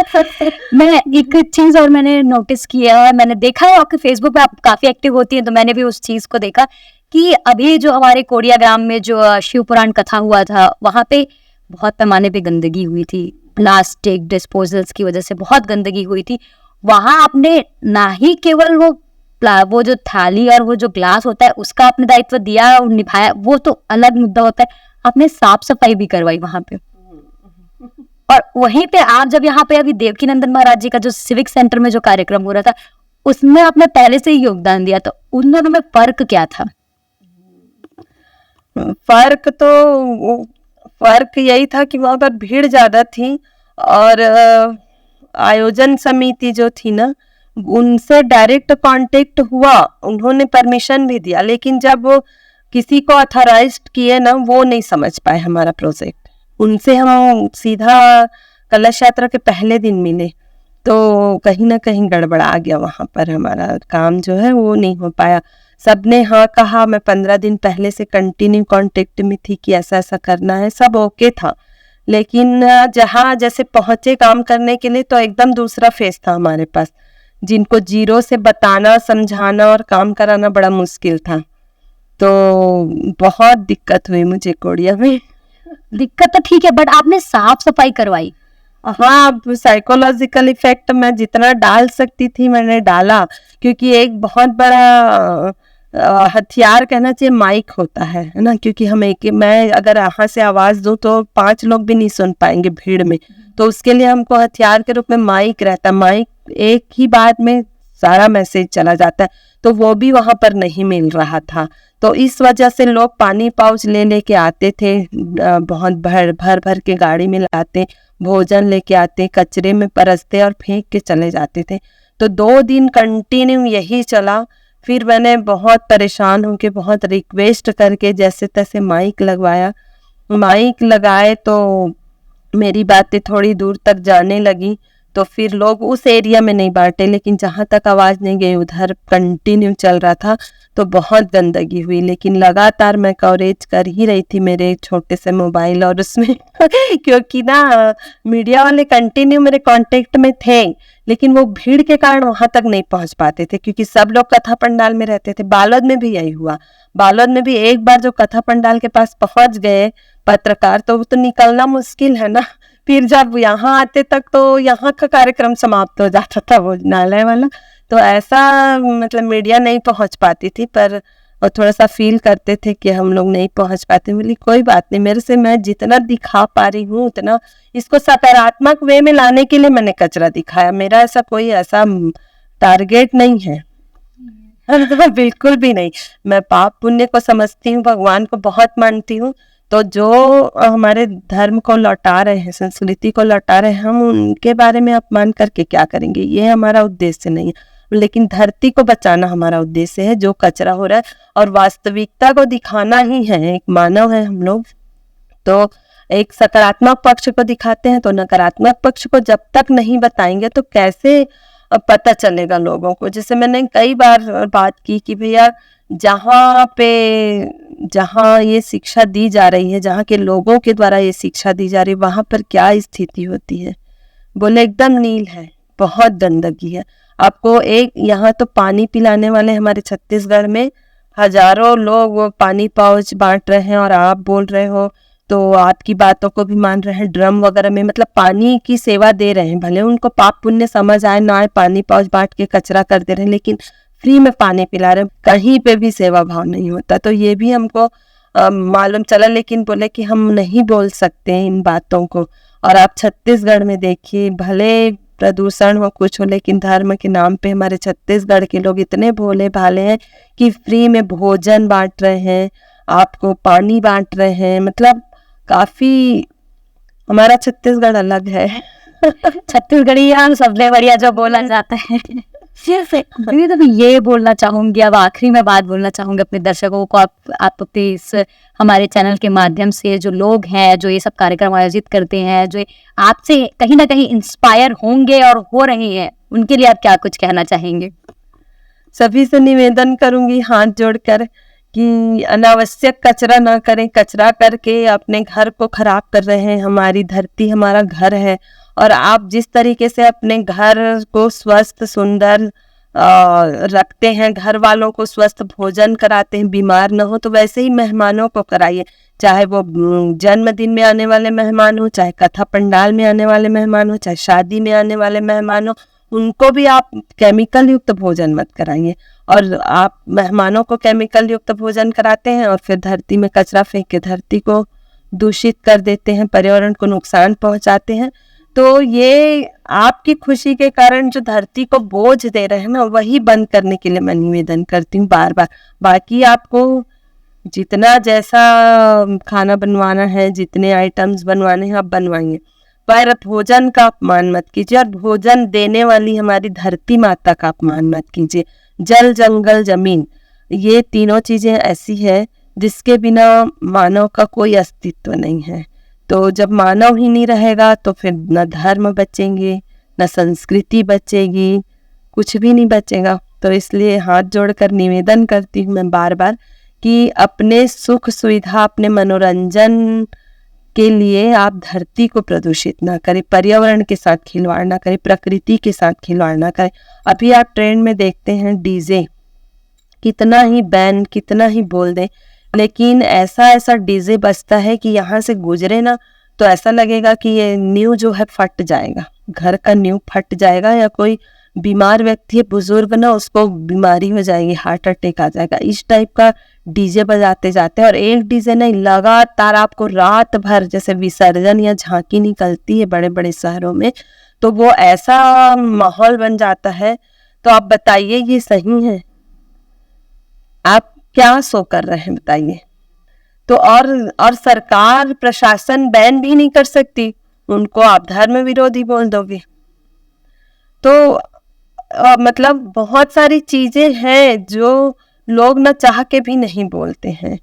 मैं एक चीज और मैंने नोटिस किया है, मैंने देखा है आपके फेसबुक पे आप काफी एक्टिव होती हैं, तो मैंने भी उस चीज को देखा कि अभी जो हमारे कोडिया ग्राम में जो शिव पुराण कथा हुआ था, वहां पे बहुत पैमाने पे गंदगी हुई थी, प्लास्टिक डिस्पोजल्स की वजह से बहुत गंदगी हुई थी। वहां आपने ना ही केवल वो जो थाली और वो जो ग्लास होता है उसका आपने दायित्व दिया और निभाया, वो तो अलग मुद्दा होता है, आपने साफ सफाई भी करवाई वहां पे। और वहीं पे आप जब यहाँ पे अभी देवकी नंदन महाराज जी का जो सिविक सेंटर में जो कार्यक्रम हो रहा था, उसमें आपने पहले से ही योगदान दिया, तो उन दोनों में फर्क क्या था? फर्क यही था कि वहां पर भीड़ ज्यादा थी और आयोजन समिति जो थी ना, उनसे डायरेक्ट कांटेक्ट हुआ, उन्होंने परमिशन भी दिया, लेकिन जब वो किसी को ऑथराइज्ड किए ना, वो नहीं समझ पाए हमारा प्रोजेक्ट। उनसे हम सीधा कलश यात्रा के पहले दिन मिले, तो कहीं ना कहीं गड़बड़ा गया वहां पर, हमारा काम जो है वो नहीं हो पाया। सबने हाँ कहा, मैं 15 दिन पहले से कंटिन्यू कांटेक्ट में थी कि ऐसा ऐसा करना है, सब ओके था, लेकिन जहाँ जैसे पहुंचे काम करने के लिए, तो एकदम दूसरा फेस था हमारे पास, जिनको जीरो से बताना, समझाना और काम कराना बड़ा मुश्किल था। तो बहुत दिक्कत हुई मुझे कोडिया में। दिक्कत तो ठीक है, बट आपने साफ सफाई करवाई। हाँ, साइकोलॉजिकल इफेक्ट मैं जितना डाल सकती थी मैंने डाला, क्योंकि एक बहुत बड़ा हथियार कहना चाहिए माइक होता है ना, क्योंकि हम मैं अगर यहाँ से आवाज़ दूँ तो 5 लोग भी नहीं सुन पाएंगे भीड़ में, तो उसके लिए हमको हथियार के रूप में माइक रहता है। माइक एक ही बार में सारा मैसेज चला जाता है, तो वो भी वहाँ पर नहीं मिल रहा था। तो इस वजह से लोग पानी पाउच ले लेके आते थे, बहुत भर भर के गाड़ी में लाते, भोजन लेके आते, कचरे में परसते और फेंक के चले जाते थे। तो 2 दिन कंटिन्यू यही चला। फिर मैंने बहुत परेशान होकर बहुत रिक्वेस्ट करके जैसे तैसे माइक लगवाया। माइक लगाए तो मेरी बातें थोड़ी दूर तक जाने लगी, तो फिर लोग उस एरिया में नहीं बांटे, लेकिन जहाँ तक आवाज़ नहीं गई उधर कंटिन्यू चल रहा था। तो बहुत गंदगी हुई, लेकिन लगातार मैं कवरेज कर ही रही थी मेरे छोटे से मोबाइल और उसमें क्योंकि ना मीडिया वाले कंटिन्यू मेरे कांटेक्ट में थे, लेकिन वो भीड़ के कारण वहां तक नहीं पहुंच पाते थे, क्योंकि सब लोग कथा पंडाल में रहते थे। बालोद में भी यही हुआ। बालोद में भी एक बार जो कथा पंडाल के पास पहुंच गए पत्रकार, तो निकलना मुश्किल है ना। फिर जब यहाँ आते तक तो यहाँ का कार्यक्रम समाप्त हो जाता था, भोजनालय वाला। तो ऐसा मतलब मीडिया नहीं पहुंच पाती थी, पर और थोड़ा सा फील करते थे कि हम लोग नहीं पहुंच पाते। बोली कोई बात नहीं, मेरे से मैं जितना दिखा पा रही हूँ उतना, इसको सकारात्मक वे में लाने के लिए मैंने कचरा दिखाया। मेरा ऐसा कोई ऐसा टारगेट नहीं है, तो बिल्कुल भी नहीं। मैं पाप पुण्य को समझती हूँ, भगवान को बहुत मानती हूँ। तो जो हमारे धर्म को लौटा रहे हैं, संस्कृति को लौटा रहे हैं, हम उनके बारे में अपमान करके क्या करेंगे, ये हमारा उद्देश्य नहीं है। लेकिन धरती को बचाना हमारा उद्देश्य है, जो कचरा हो रहा है, और वास्तविकता को दिखाना ही है। एक मानव है हम लोग, तो एक सकारात्मक पक्ष को दिखाते हैं, तो नकारात्मक पक्ष को जब तक नहीं बताएंगे तो कैसे पता चलेगा लोगों को। जैसे मैंने कई बार बात की कि भैया जहाँ ये शिक्षा दी जा रही है, जहाँ के लोगों के द्वारा ये शिक्षा दी जा रही है, वहां पर क्या स्थिति होती है। बोले एकदम नील है, बहुत गंदगी है। आपको एक यहाँ तो पानी पिलाने वाले हमारे छत्तीसगढ़ में हजारों लोग वो पानी पाउच बांट रहे हैं, और आप बोल रहे हो तो आपकी बातों को भी मान रहे हैं। ड्रम वगैरह में मतलब पानी की सेवा दे रहे हैं, भले उनको पाप पुण्य समझ आए ना आए, पानी पाउच बांट के कचरा कर दे रहे हैं, लेकिन फ्री में पानी पिला रहे हैं। कहीं पे भी सेवा भाव नहीं होता। तो ये भी हमको मालूम चला, लेकिन बोले कि हम नहीं बोल सकते इन बातों को। और आप छत्तीसगढ़ में देखिए, भले प्रदूषण हो कुछ हो, लेकिन धर्म के नाम पे हमारे छत्तीसगढ़ के लोग इतने भोले भाले हैं कि फ्री में भोजन बांट रहे हैं, आपको पानी बांट रहे हैं। मतलब काफी हमारा छत्तीसगढ़ अलग है। छत्तीसगढ़िया सबसे बढ़िया जो बोला जाता है। दीदी तो मैं ये बोलना चाहूंगी, अब आखिरी में बात बोलना चाहूंगी अपने दर्शकों को। आप अपने इस हमारे चैनल के माध्यम से जो लोग हैं जो ये सब कार्यक्रम आयोजित करते हैं, जो आपसे कहीं ना कहीं इंस्पायर होंगे और हो रहे हैं, उनके लिए आप क्या कुछ कहना चाहेंगे? सभी से निवेदन करूंगी हाथ जोड़कर कि अनावश्यक कचरा ना करें। कचरा करके अपने घर को खराब कर रहे हैं। हमारी धरती हमारा घर है, और आप जिस तरीके से अपने घर को स्वस्थ सुंदर रखते हैं, घर वालों को स्वस्थ भोजन कराते हैं, बीमार न हो, तो वैसे ही मेहमानों को कराइए। चाहे वो जन्मदिन में आने वाले मेहमान हो, चाहे कथा पंडाल में आने वाले मेहमान हो, चाहे शादी में आने वाले मेहमान हो, उनको भी आप केमिकल युक्त भोजन मत कराइए। और आप मेहमानों को केमिकल युक्त भोजन कराते हैं और फिर धरती में कचरा फेंक के धरती को दूषित कर देते हैं, पर्यावरण को नुकसान पहुंचाते हैं। तो ये आपकी खुशी के कारण जो धरती को बोझ दे रहे हैं ना, वही बंद करने के लिए मैं निवेदन करती हूँ बार बार। बाकी आपको जितना जैसा खाना बनवाना है, जितने आइटम्स बनवाने हैं आप बनवाइए, पर भोजन का अपमान मत कीजिए, और भोजन देने वाली हमारी धरती माता का अपमान मत कीजिए। जल जंगल जमीन, ये तीनों चीजें ऐसी है जिसके बिना मानव का कोई अस्तित्व नहीं है। तो जब मानव ही नहीं रहेगा तो फिर न धर्म बचेंगे, न संस्कृति बचेगी, कुछ भी नहीं बचेगा। तो इसलिए हाथ जोड़कर निवेदन करती हूँ मैं बार बार कि अपने सुख सुविधा, अपने मनोरंजन के लिए आप धरती को प्रदूषित ना करें, पर्यावरण के साथ खिलवाड़ ना करें, प्रकृति के साथ खिलवाड़ ना करें। अभी आप ट्रेंड में देखते हैं डीजे, कितना ही बैन, कितना ही बोल दें, लेकिन ऐसा डीजे बजता है कि यहाँ से गुजरे ना तो ऐसा लगेगा कि ये नींव जो है फट जाएगा, घर का नींव फट जाएगा, या कोई बीमार व्यक्ति है, बुजुर्ग ना, उसको बीमारी हो जाएगी, हार्ट अटैक आ जाएगा, इस टाइप का डीजे बजाते जाते हैं। और एक डीजे नहीं, लगातार आपको रात भर, जैसे विसर्जन या झांकी निकलती है बड़े बड़े शहरों में, तो वो ऐसा माहौल बन जाता है। तो आप बताइए ये सही है? आप क्या शो कर रहे हैं बताइए? तो और सरकार प्रशासन बैन भी नहीं कर सकती, उनको आप धर्म विरोधी बोल दोगे। तो मतलब बहुत सारी चीजें हैं जो लोग न चाह के भी नहीं बोलते हैं।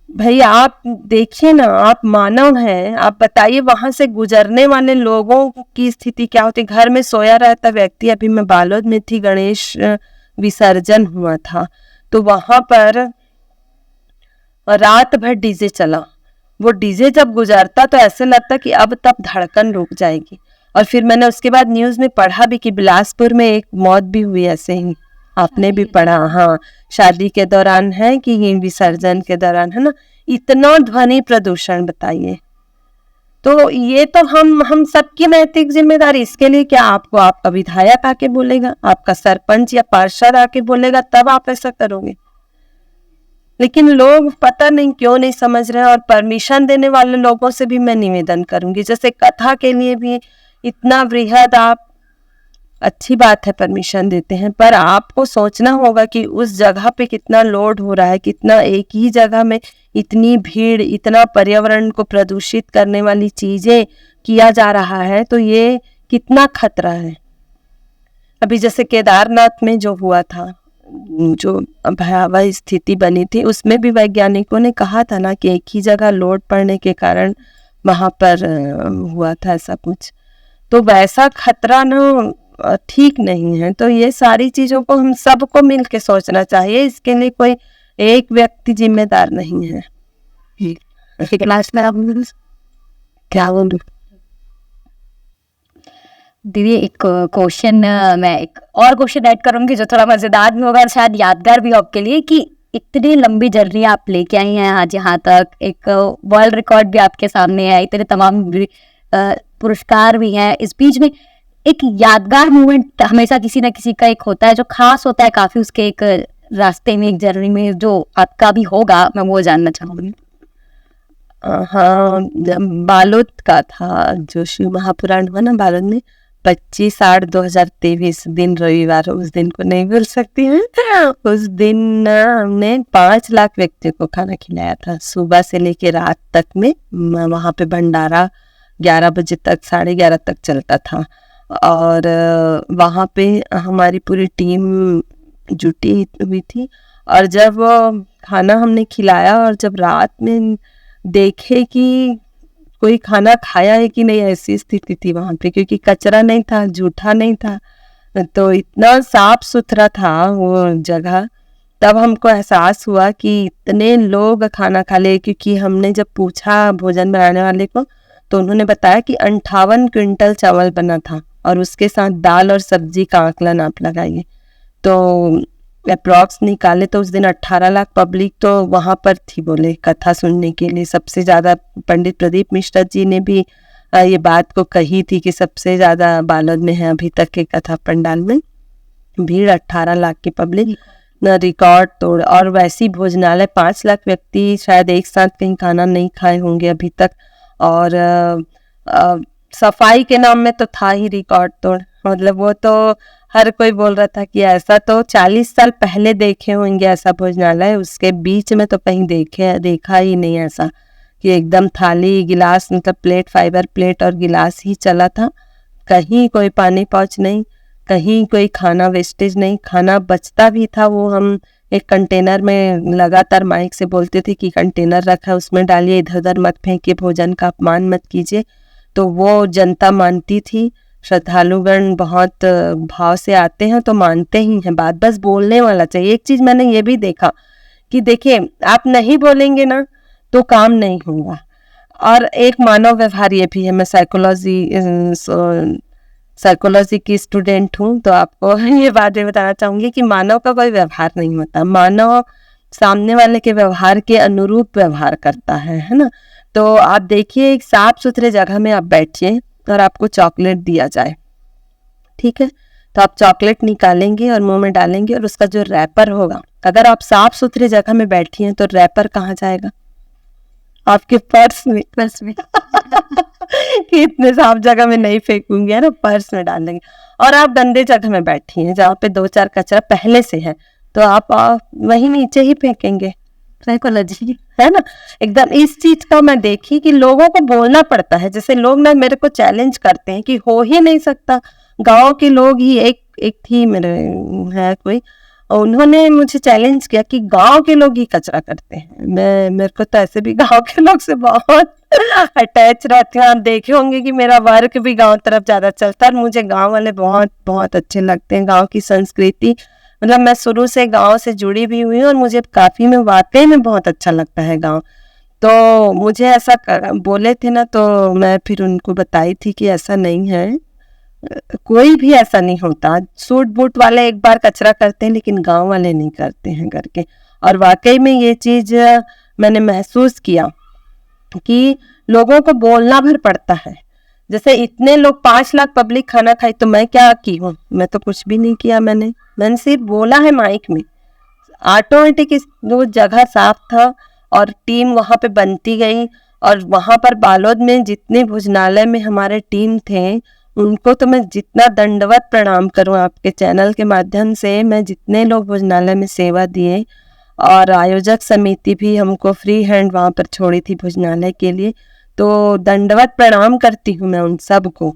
भाई आप देखिए ना, आप मानव हैं, आप बताइए वहां से गुजरने वाले लोगों की स्थिति क्या होती। घर में सोया रहता व्यक्ति, अभी मैं बालोद में थी, गणेश विसर्जन हुआ था, तो वहां पर रात भर डीजे चला। वो डीजे जब गुजरता तो ऐसे लगता कि अब तब धड़कन रुक जाएगी। और फिर मैंने उसके बाद न्यूज में पढ़ा भी कि बिलासपुर में एक मौत भी हुई ऐसे ही, आपने भी पढ़ा? हाँ, शादी के दौरान है कि ये विसर्जन के दौरान, है ना। इतना ध्वनि प्रदूषण, बताइए। तो ये तो हम सबकी नैतिक जिम्मेदारी। इसके लिए क्या आपको आपका विधायक आके बोलेगा, आपका सरपंच या पार्षद आके बोलेगा, तब आप ऐसा करोगे? लेकिन लोग पता नहीं क्यों नहीं समझ रहे हैं। और परमिशन देने वाले लोगों से भी मैं निवेदन करूंगी, जैसे कथा के लिए भी इतना वृहद, आप अच्छी बात है परमिशन देते हैं, पर आपको सोचना होगा कि उस जगह पे कितना लोड हो रहा है, कितना एक ही जगह में इतनी भीड़, इतना पर्यावरण को प्रदूषित करने वाली चीजें किया जा रहा है, तो ये कितना खतरा है। अभी जैसे केदारनाथ में जो हुआ था, जो भयावह स्थिति बनी थी, उसमें भी वैज्ञानिकों ने कहा था ना कि एक ही जगह लोड पड़ने के कारण वहां पर हुआ था ऐसा कुछ। तो वैसा खतरा ना ठीक नहीं है। तो ये सारी चीजों को हम सबको मिल के सोचना चाहिए, इसके लिए कोई एक व्यक्ति जिम्मेदार नहीं है। क्लास में आप क्या बोलूं दीदी, एक क्वेश्चन, मैं एक और क्वेश्चन ऐड करूंगी जो थोड़ा मजेदार भी होगा और शायद यादगार भी हो आपके लिए, कि इतनी लंबी जर्नी आप लेके आई हैं आज यहाँ तक, एक वर्ल्ड रिकॉर्ड भी आपके सामने है, इतने तमाम पुरस्कार भी हैं। इस बीच में एक यादगार मोमेंट हमेशा किसी ना किसी का एक होता है जो खास होता है काफी, उसके एक रास्ते में, एक जर्नी में, जो आपका भी होगा, मैं वो जानना चाहूंगी। हाँ, बालोद का था, जो शिव महापुराण हुआ ना बालोद में, 25/8/2023 दिन रविवार, उस दिन को नहीं भूल सकती मैं। उस दिन हमने 5 लाख व्यक्तियों को खाना खिलाया था, सुबह से लेके रात तक में। वहाँ पे भंडारा 11 बजे तक, 11:30 तक चलता था। और वहाँ पे हमारी पूरी टीम जुटी हुई थी। और जब खाना हमने खिलाया और जब रात में देखे कि कोई खाना खाया है कि नहीं, ऐसी स्थिति थी वहां पे, क्योंकि कचरा नहीं था, जूठा नहीं था, तो इतना साफ सुथरा था वो जगह। तब हमको एहसास हुआ कि इतने लोग खाना खा ले। क्योंकि हमने जब पूछा भोजन बनाने वाले को, तो उन्होंने बताया कि 58 क्विंटल चावल बना था, और उसके साथ दाल और सब्जी का आंकलन आप लगाइए, तो अप्रॉक्स निकाले तो उस दिन 18 लाख पब्लिक तो वहां पर थी, बोले कथा सुनने के लिए। सबसे ज्यादा पंडित प्रदीप मिश्रा जी ने भी ये बात को कही थी कि सबसे ज्यादा बालोद में है अभी तक के कथा पंडाल में भीड़, 18 लाख की पब्लिक, रिकॉर्ड तोड़। और वैसी भोजनालय 5 लाख व्यक्ति शायद एक साथ कहीं खाना नहीं खाए होंगे अभी तक। और सफाई के नाम में तो था ही रिकॉर्ड तोड़, मतलब वो तो हर कोई बोल रहा था कि ऐसा तो 40 साल पहले देखे होंगे ऐसा भोजनालय, उसके बीच में तो कहीं देखा ही नहीं ऐसा कि एकदम थाली गिलास, मतलब प्लेट, फाइबर प्लेट और गिलास ही चला था। कहीं कोई पानी पहुंच नहीं, कहीं कोई खाना वेस्टेज नहीं। खाना बचता भी था, वो हम एक कंटेनर में लगातार माइक से बोलते थे कि कंटेनर रखा है उसमें डालिए, इधर उधर मत फेंकिए, भोजन का अपमान मत कीजिए। तो वो जनता मानती थी। श्रद्धालुगण बहुत भाव से आते हैं तो मानते ही हैं बात, बस बोलने वाला चाहिए। एक चीज मैंने ये भी देखा कि देखिए, आप नहीं बोलेंगे ना तो काम नहीं होगा। और एक मानव व्यवहार ये भी है, मैं साइकोलॉजी की स्टूडेंट हूँ, तो आपको ये बात भी बताना चाहूंगी कि मानव का कोई व्यवहार नहीं होता, मानव सामने वाले के व्यवहार के अनुरूप व्यवहार करता है ना। तो आप देखिए, एक साफ सुथरे जगह में आप बैठिए और आपको चॉकलेट दिया जाए, ठीक है, तो आप चॉकलेट निकालेंगे और मुंह में डालेंगे और उसका जो रैपर होगा, अगर आप साफ सुथरी जगह में बैठी हैं तो रैपर कहाँ जाएगा? आपके पर्स में। बस में कि इतने साफ जगह में नहीं फेंकूंगी, है ना, पर्स में डालेंगे। और आप गंदे जगह में बैठी हैं जहाँ पे 2-4 कचरा पहले से है, तो आप वहीं नीचे ही फेंकेंगे, साइकोलॉजी है ना। एकदम इस चीज का मैं देखी कि लोगों को बोलना पड़ता है। जैसे लोग ना मेरे को चैलेंज करते हैं कि हो ही नहीं सकता, गांव के लोग ही एक थी मेरे है कोई, और उन्होंने मुझे चैलेंज किया कि गांव के लोग ही कचरा करते हैं। मेरे को तो ऐसे भी गांव के लोग से बहुत अटैच रहती हूँ। आप देखे होंगे कि मेरा वर्क भी गांव तरफ ज्यादा चलता है और मुझे गांव वाले बहुत बहुत अच्छे लगते हैं। गांव की संस्कृति, मतलब मैं शुरू से गांव से जुड़ी भी हुई हूँ और मुझे काफी में वाकई में बहुत अच्छा लगता है गांव। तो मुझे ऐसा बोले थे ना, तो मैं फिर उनको बताई थी कि ऐसा नहीं है, कोई भी ऐसा नहीं होता। सूट बूट वाले एक बार कचरा करते हैं लेकिन गांव वाले नहीं करते हैं करके। और वाकई में ये चीज मैंने महसूस किया कि लोगों को बोलना भर पड़ता है। जैसे इतने लोग 5 लाख पब्लिक खाना खाई, तो मैं क्या की हूँ? मैं तो कुछ भी नहीं किया। मैंने सिर्फ बोला है माइक में। ऑटोमेटिक वो जगह साफ था और टीम वहां पे बनती गई। और वहां पर बालोद में जितने भोजनालय में हमारे टीम थे, उनको तो मैं जितना दंडवत प्रणाम करूं आपके चैनल के माध्यम से। मैं जितने लोग भोजनालय में सेवा दिए, और आयोजक समिति भी हमको फ्री हैंड वहां पर छोड़ी थी भोजनालय के लिए, तो दंडवत प्रणाम करती हूँ मैं उन सबको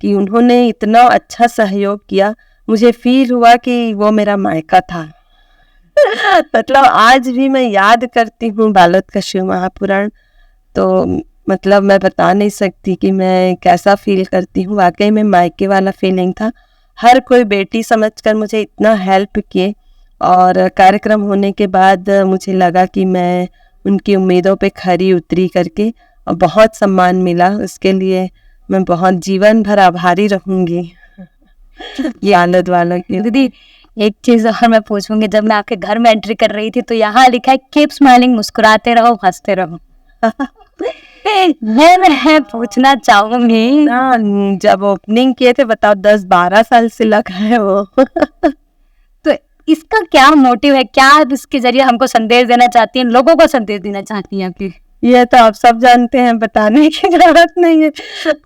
कि उन्होंने इतना अच्छा सहयोग किया। मुझे फील हुआ कि वो मेरा मायका था। मतलब आज भी मैं याद करती हूँ बालोद का शिव महापुराण, तो मतलब मैं बता नहीं सकती कि मैं कैसा फील करती हूँ। वाकई में मायके वाला फीलिंग था। हर कोई बेटी समझकर मुझे इतना हेल्प किए, और कार्यक्रम होने के बाद मुझे लगा कि मैं उनकी उम्मीदों पे खरी उतरी करके, और बहुत सम्मान मिला। उसके लिए मैं बहुत जीवन भर आभारी रहूंगी ये आनंद वालों की। दीदी एक चीज और मैं पूछूंगी, जब मैं आपके घर में एंट्री कर रही थी तो यहाँ लिखा है कीप स्माइलिंग, मुस्कुराते रहो, हंसते रहो। मैं पूछना चाहूंगी ना, जब ओपनिंग किए थे, बताओ 10-12 साल से लगा है वो। तो इसका क्या मोटिव है? क्या आप इसके जरिए हमको संदेश देना चाहती हैं, लोगों को संदेश देना चाहती हैं आपकी? ये तो आप सब जानते हैं, बताने की जरूरत नहीं है।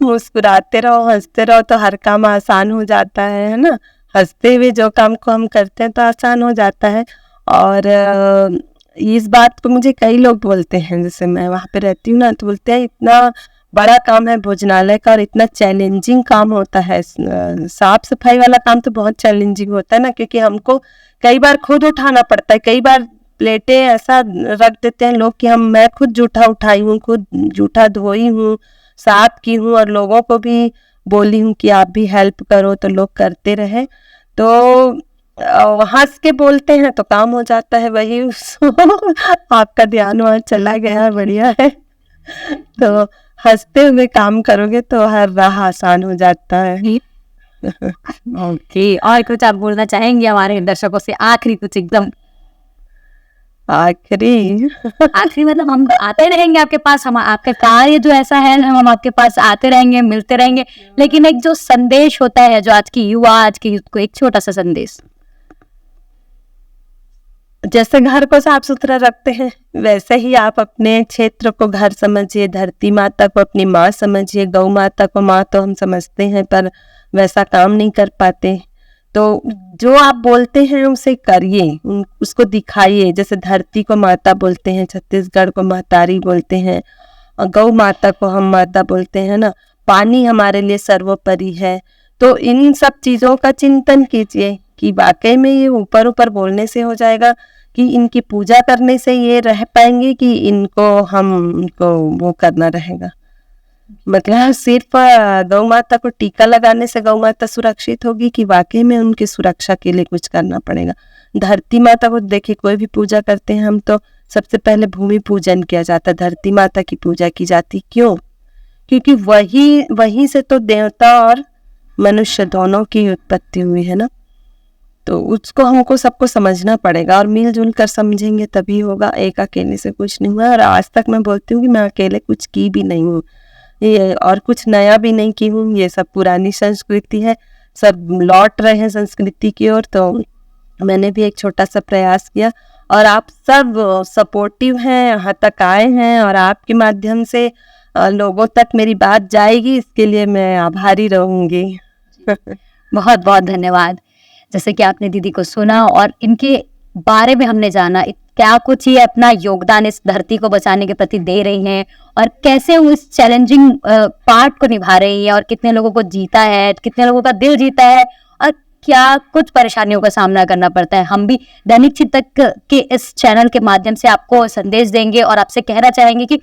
मुस्कुराते रहो, हंसते रहो तो हर काम आसान हो जाता है ना। हंसते हुए जो काम को हम करते हैं तो आसान हो जाता है। और इस बात को मुझे कई लोग बोलते हैं, जैसे मैं वहाँ पे रहती हूँ ना, तो बोलते हैं इतना बड़ा काम है भोजनालय का और इतना चैलेंजिंग काम होता है। साफ सफाई वाला काम तो बहुत चैलेंजिंग होता है ना, क्योंकि हमको कई बार खुद उठाना पड़ता है। कई बार प्लेटें ऐसा रख देते हैं लोग कि मैं खुद जूठा उठाई हूँ, खुद जूठा धोई हूँ, साफ की हूँ, और लोगों को भी बोली हूँ कि आप भी हेल्प करो, तो लोग करते रहे। तो हंस के बोलते हैं तो काम हो जाता है। वही आपका ध्यान वहाँ चला गया, बढ़िया है। तो हंसते हुए काम करोगे तो हर राह आसान हो जाता है। ओके, और कुछ आप बोलना चाहेंगे हमारे दर्शकों से? आखिरी कुछ एकदम आखिरी मतलब हम आते रहेंगे आपके पास, हम आपका कार्य जो ऐसा है, हम आपके पास आते रहेंगे, मिलते रहेंगे, लेकिन एक जो संदेश होता है जो आज की युवा, आज की यूथ को, एक छोटा सा संदेश। जैसे घर को साफ सुथरा रखते हैं, वैसे ही आप अपने क्षेत्र को घर समझिए। धरती माता को अपनी माँ समझिए। गौ माता को माँ तो हम समझते हैं, पर वैसा काम नहीं कर पाते। तो जो आप बोलते हैं उसे करिए, उसको दिखाइए। जैसे धरती को माता बोलते हैं, छत्तीसगढ़ को महतारी बोलते हैं, और गौ माता को हम माता बोलते हैं ना। पानी हमारे लिए सर्वोपरि है। तो इन सब चीज़ों का चिंतन कीजिए कि वाकई में ये ऊपर ऊपर बोलने से हो जाएगा, कि इनकी पूजा करने से ये रह पाएंगे, कि इनको वो करना रहेगा। मतलब सिर्फ गौ माता को टीका लगाने से गौ माता सुरक्षित होगी, कि वाकई में उनकी सुरक्षा के लिए कुछ करना पड़ेगा। धरती माता को देखिए, कोई भी पूजा करते हैं हम, तो सबसे पहले भूमि पूजन किया जाता है, धरती माता की पूजा की जाती। क्यों? क्योंकि वही से तो देवता और मनुष्य दोनों की उत्पत्ति हुई है ना। तो उसको हमको सबको समझना पड़ेगा, और मिलजुल कर समझेंगे तभी होगा। एक अकेले से कुछ नहीं हुआ। और आज तक मैं बोलती हूँ कि मैं अकेले कुछ की भी नहीं हूँ, ये और कुछ नया भी नहीं की हूँ। ये सब पुरानी संस्कृति है। सब लौट रहे हैं संस्कृति की ओर, तो मैंने भी एक छोटा सा प्रयास किया और आप सब सपोर्टिव हैं, यहाँ तक आए हैं और आपके माध्यम से लोगों तक मेरी बात जाएगी, इसके लिए मैं आभारी रहूंगी। बहुत बहुत धन्यवाद। जैसे कि आपने दीदी को सुना और इनके बारे में हमने जाना क्या कुछ ये अपना योगदान इस धरती को बचाने के प्रति दे रही हैं और कैसे वो इस चैलेंजिंग पार्ट को निभा रही है और कितने लोगों को जीता है, कितने लोगों का दिल जीता है और क्या कुछ परेशानियों का सामना करना पड़ता है। हम भी दैनिक चिंतक के इस चैनल के माध्यम से आपको संदेश देंगे और आपसे कहना चाहेंगे कि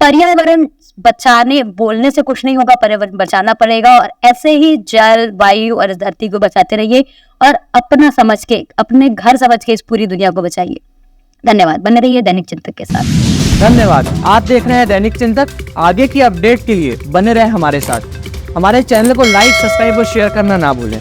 पर्यावरण बचाने बोलने से कुछ नहीं होगा, पर्यावरण बचाना पड़ेगा और ऐसे ही जल वायु और इस धरती को बचाते रहिए और अपना समझ के, अपने घर समझ के इस पूरी दुनिया को बचाइए। धन्यवाद। बने रहिए दैनिक चिंतक के साथ। धन्यवाद। आप देख रहे हैं दैनिक चिंतक। आगे की अपडेट के लिए बने रहे हमारे साथ। हमारे चैनल को लाइक, सब्सक्राइब और शेयर करना ना भूलें।